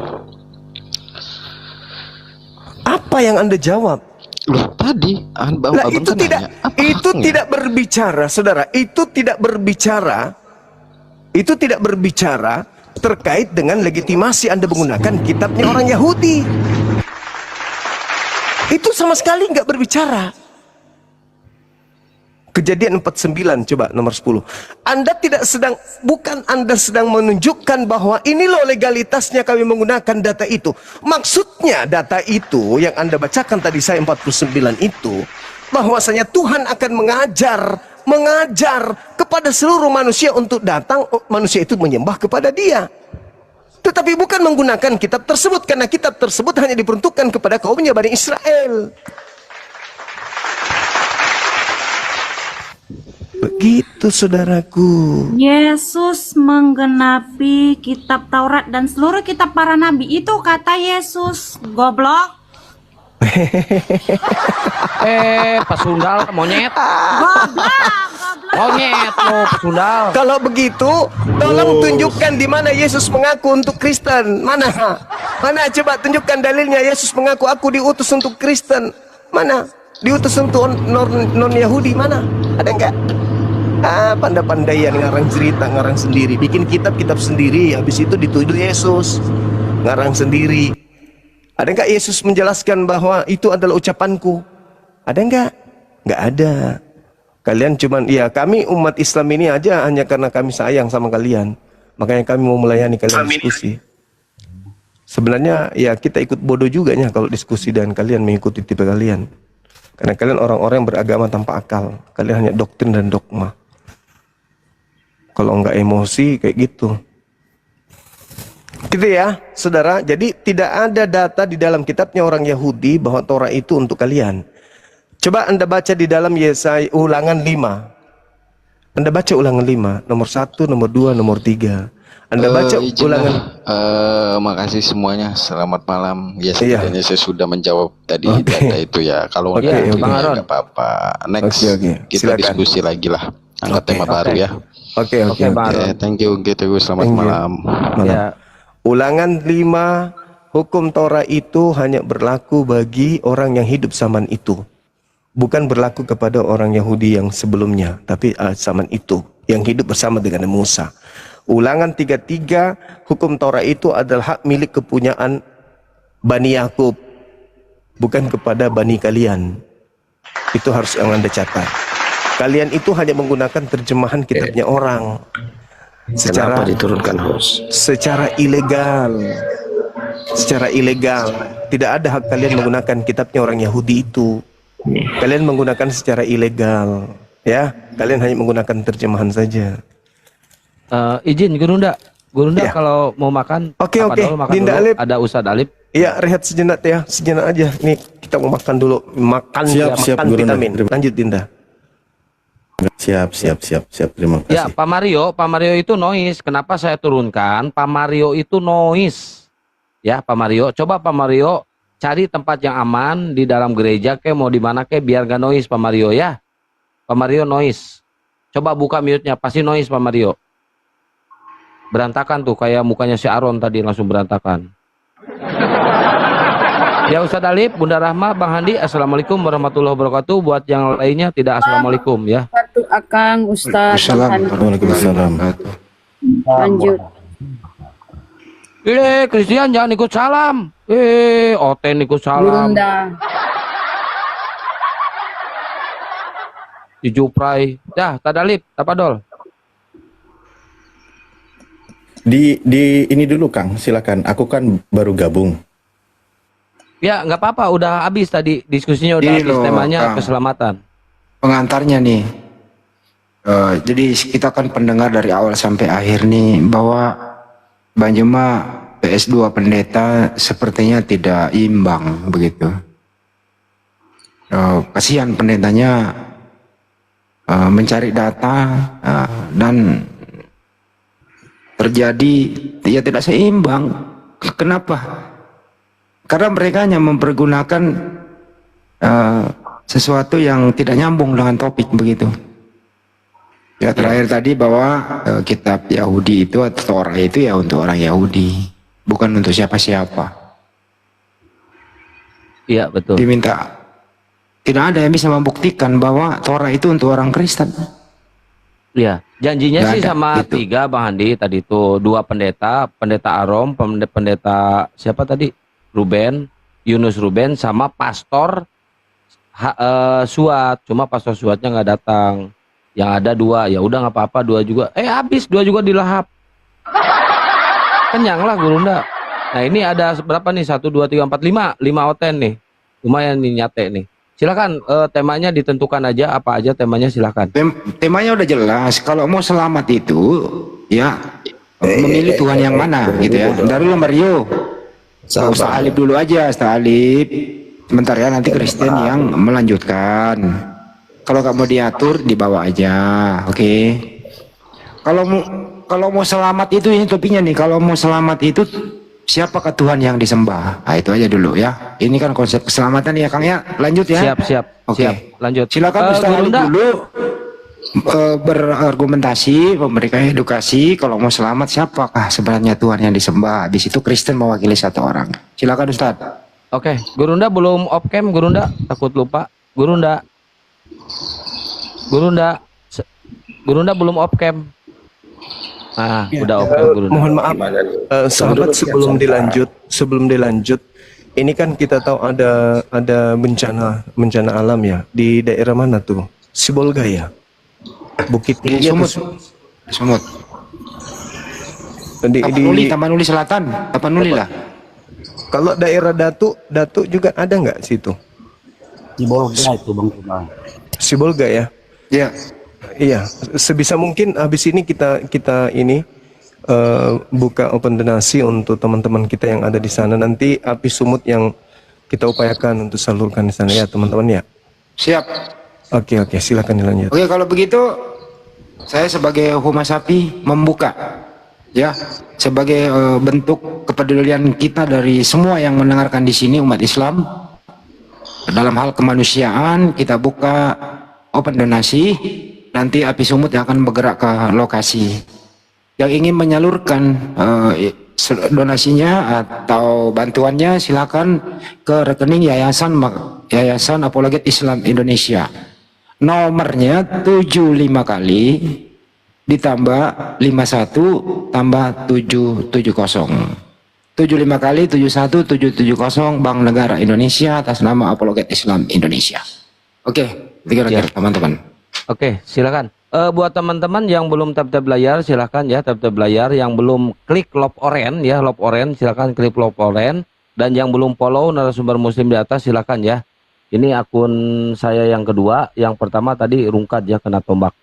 Apa yang Anda jawab? Loh, tadi abang Itu kan tidak, nanya, apa itu haknya? tidak berbicara, saudara. Itu tidak berbicara terkait dengan legitimasi Anda menggunakan kitabnya orang Yahudi. Itu sama sekali nggak berbicara. Kejadian 49 coba nomor 10. Bukan Anda sedang menunjukkan bahwa ini loh legalitasnya kami menggunakan data itu. Maksudnya data itu yang Anda bacakan tadi saya 49 itu, bahwasanya Tuhan akan mengajar kepada seluruh manusia untuk datang, manusia itu menyembah kepada Dia. Tetapi bukan menggunakan kitab tersebut, karena kitab tersebut hanya diperuntukkan kepada kaumnya Bani Israel. Begitu saudaraku. Yesus menggenapi kitab Taurat dan seluruh kitab para nabi, itu kata Yesus. Goblok. Pasundal monyet. Goblok. Monyet lo pasundal. Kalau begitu, tolong tunjukkan di mana Yesus mengaku untuk Kristen. Mana? Coba tunjukkan dalilnya Yesus mengaku aku diutus untuk Kristen. Mana? Diutus untuk non Yahudi mana? Ada enggak? Pandai-pandaian ngarang cerita, ngarang sendiri, bikin kitab sendiri, habis itu dituduh Yesus ngarang sendiri. Ada enggak Yesus menjelaskan bahwa itu adalah ucapanku? Ada enggak? Enggak ada. Kalian cuman, kami umat Islam ini aja hanya karena kami sayang sama kalian, makanya kami mau melayani kalian diskusi. Sebenarnya kita ikut bodoh juga kalau diskusi dan kalian mengikuti tipe kalian. Karena kalian orang-orang yang beragama tanpa akal. Kalian hanya doktrin dan dogma. Kalau enggak emosi kayak gitu. Gitu ya, saudara. Jadi tidak ada data di dalam kitabnya orang Yahudi bahwa Torah itu untuk kalian. Coba Anda baca di dalam Yesaya Ulangan 5. Anda baca Ulangan 5, nomor 1, nomor 2, nomor 3. Anda baca Ulangan. Makasih semuanya. Selamat malam. Ya, sebenarnya saya sudah menjawab tadi data itu ya. Kalau nggak apa-apa. Next kita Silakan. diskusi lagi lah. Angkat tema baru ya. Oke. Thank you. Selamat malam. Ya. Ulangan 5, hukum Torah itu hanya berlaku bagi orang yang hidup zaman itu. bukan berlaku kepada orang Yahudi yang sebelumnya, tapi zaman itu yang hidup bersama dengan Musa. Ulangan 33, hukum Taurat itu adalah hak milik kepunyaan Bani Yakub, bukan kepada Bani kalian. Itu harus yang Anda catat. Kalian itu hanya menggunakan terjemahan kitabnya orang. Kenapa diturunkan host? Secara ilegal. Secara ilegal. Tidak ada hak kalian menggunakan kitabnya orang Yahudi itu. Kalian menggunakan secara ilegal. Ya, kalian hanya menggunakan terjemahan saja. Izin Gurunda Ya. kalau mau makan. Oke, apa oke. dulu, makan Dinda dulu. Alip. Ada Ustadz Alip. Iya, rehat sejenak ya, sejenak aja. Nih, kita mau makan dulu. Makan Gurunda. vitamin. Lanjut Dinda. Siap. Terima kasih. Ya, Pak Mario itu noise. Kenapa saya turunkan? Pak Mario itu noise. Ya, Pak Mario. Coba Pak Mario cari tempat yang aman di dalam gereja ke mau di mana ke biar gak noise Pak Mario ya. Pak Mario noise. Coba buka mute-nya, pasti noise Pak Mario. Berantakan tuh kayak mukanya si Aaron tadi langsung berantakan. Ya Ustadz Alip, Bunda Rahma, Bang Handi, Assalamualaikum warahmatullahi wabarakatuh. Buat yang lainnya tidak Assalamualaikum ya. Satu Akang Ustadz Waalaikumsalam. lanjut. Christian jangan ikut salam. Oten ikut salam. Gurunda. Dijuprai. Dah, Tadalip, Tapadol. Di ini dulu Kang, silakan. Aku kan baru gabung. Ya, nggak apa-apa, udah habis tadi diskusinya udah Ini habis loh, temanya Kang. keselamatan. Pengantarnya nih. Jadi kita kan pendengar dari awal sampai akhir nih bahwa Bang Jema PS2 pendeta sepertinya tidak imbang begitu. Kasihan pendetanya mencari data dan terjadi ya tidak seimbang. Kenapa? Karena mereka hanya mempergunakan sesuatu yang tidak nyambung dengan topik begitu. Ya terakhir tadi bahwa kitab Yahudi itu atau Torah itu ya untuk orang Yahudi, bukan untuk siapa-siapa. Iya betul. Diminta, tidak ada yang bisa membuktikan bahwa Torah itu untuk orang Kristen. Iya, janjinya Nggak sih ada, sama gitu. 3 Bang Handi tadi itu 2 pendeta, pendeta Arom, pendeta siapa tadi? Ruben, Yunus Ruben sama pastor Suat. Cuma pastor Suatnya nggak datang. Yang ada 2, ya udah nggak apa-apa 2 juga. Habis 2 juga dilahap. Kenyang lah Gurunda. Nah ini ada berapa nih? 1, 2, 3, 4, 5 oten nih. Lumayan nih nyate nih. Silakan temanya ditentukan aja apa aja temanya silakan. Temanya udah jelas. Kalau mau selamat itu ya memilih Tuhan yang mana gitu ya. Dulu Mario. Ustaz Alip dulu aja, Ustaz Alip. Sebentar ya, nanti Kristen yang melanjutkan. Kalau nggak mau diatur dibawa aja, oke. Kalau mau selamat itu ini topiknya nih. Kalau mau selamat itu siapakah Tuhan yang disembah? Nah, itu aja dulu ya. Ini kan konsep keselamatan ya Kang ya. Lanjut ya. Siap. Oke. Siap. Lanjut. Silakan Ustaz Alip dulu berargumentasi, memberikan edukasi. Kalau mau selamat siapakah sebenarnya Tuhan yang disembah? Habis itu Kristen mewakili satu orang. Silakan Ustaz. Oke, Gurunda belum off cam Gurunda, takut lupa. Gurunda belum off cam. Udah off cam Gurunda. Mohon maaf, sahabat, sebelum dilanjut, ini kan kita tahu ada bencana alam ya di daerah mana tuh? Sibolga ya, Bukit Tinggi atau Sumut. di Tapanuli Selatan, Tapanuli lah. Kalau daerah Datuk juga ada nggak situ? Sibolga itu Bang Cuma. Sibolga ya? Iya. Iya, sebisa mungkin habis ini kita ini buka open donasi untuk teman-teman kita yang ada di sana. Nanti api sumut yang kita upayakan untuk salurkan di sana ya teman-teman ya. Siap. Oke, silakan dilanjut. Oke, kalau begitu saya sebagai humas sapi membuka ya sebagai bentuk kepedulian kita dari semua yang mendengarkan di sini umat Islam dalam hal kemanusiaan. Kita buka open donasi, nanti api sumut yang akan bergerak ke lokasi yang ingin menyalurkan donasinya atau bantuannya silakan ke rekening Yayasan Apologet Islam Indonesia. Nomornya 75 kali ditambah 51 tambah 770. 75 kali 71770 Bank Negara Indonesia atas nama Apologet Islam Indonesia. Oke, kira-kira teman-teman. Oke, silakan. Buat teman-teman yang belum tap-tap layar, silahkan ya tap-tap layar. Yang belum klik lob oren ya, lob oren, silahkan klik lob oren. Dan yang belum follow narasumber muslim di atas, silahkan ya. Ini akun saya yang kedua. Yang pertama tadi rungkat ya, kena tombak.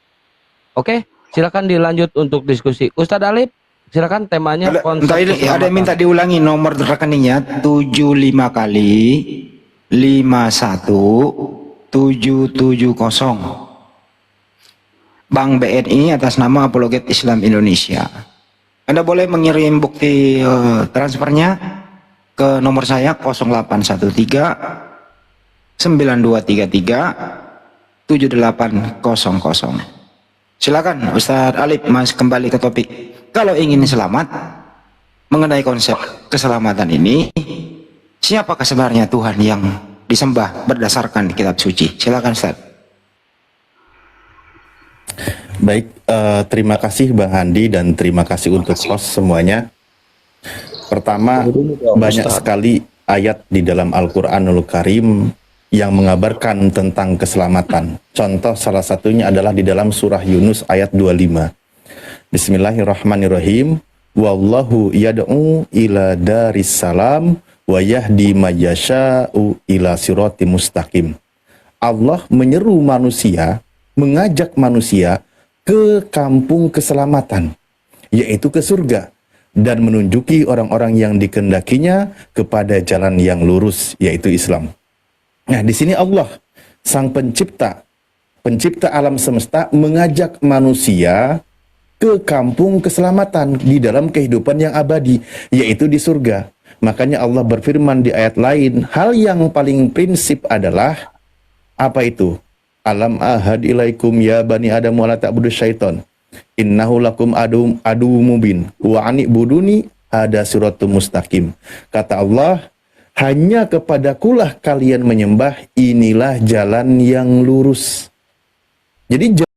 Oke, silakan dilanjut untuk diskusi. Ustadz Alif, silakan temanya konsep Ada yang minta diulangi nomor rekeningnya 75 kali 51 770. Bank BNI atas nama Apologet Islam Indonesia. Anda boleh mengirim bukti transfernya ke nomor saya 0813 9233 7800. Silakan Ustadz Alif, Mas, kembali ke topik. Kalau ingin selamat mengenai konsep keselamatan ini, siapakah sebenarnya Tuhan yang disembah berdasarkan kitab suci? Silakan Ustadz. Baik, terima kasih Bang Handi dan terima kasih untuk host semuanya. Pertama, banyak sekali ayat di dalam Al-Quranul Karim yang mengabarkan tentang keselamatan. Contoh salah satunya adalah di dalam surah Yunus ayat 25. Bismillahirrahmanirrahim. Wallahu yad'u ila daris salam wa yahdi mayyasha'u ila sirati mustaqim. Allah menyeru manusia, mengajak manusia ke kampung keselamatan, yaitu ke surga, dan menunjuki orang-orang yang dikendakinya kepada jalan yang lurus, yaitu Islam. Nah, di sini Allah, sang pencipta alam semesta, mengajak manusia ke kampung keselamatan di dalam kehidupan yang abadi, yaitu di surga. Makanya Allah berfirman di ayat lain, hal yang paling prinsip adalah apa itu? Alam ahad ilaikum ya bani adam wa la ta'budu syaiton. Innahu lakum adu mubin wa anibuduni ada suratul mustaqim. Kata Allah, hanya kepadakulah kalian menyembah, inilah jalan yang lurus. Jadi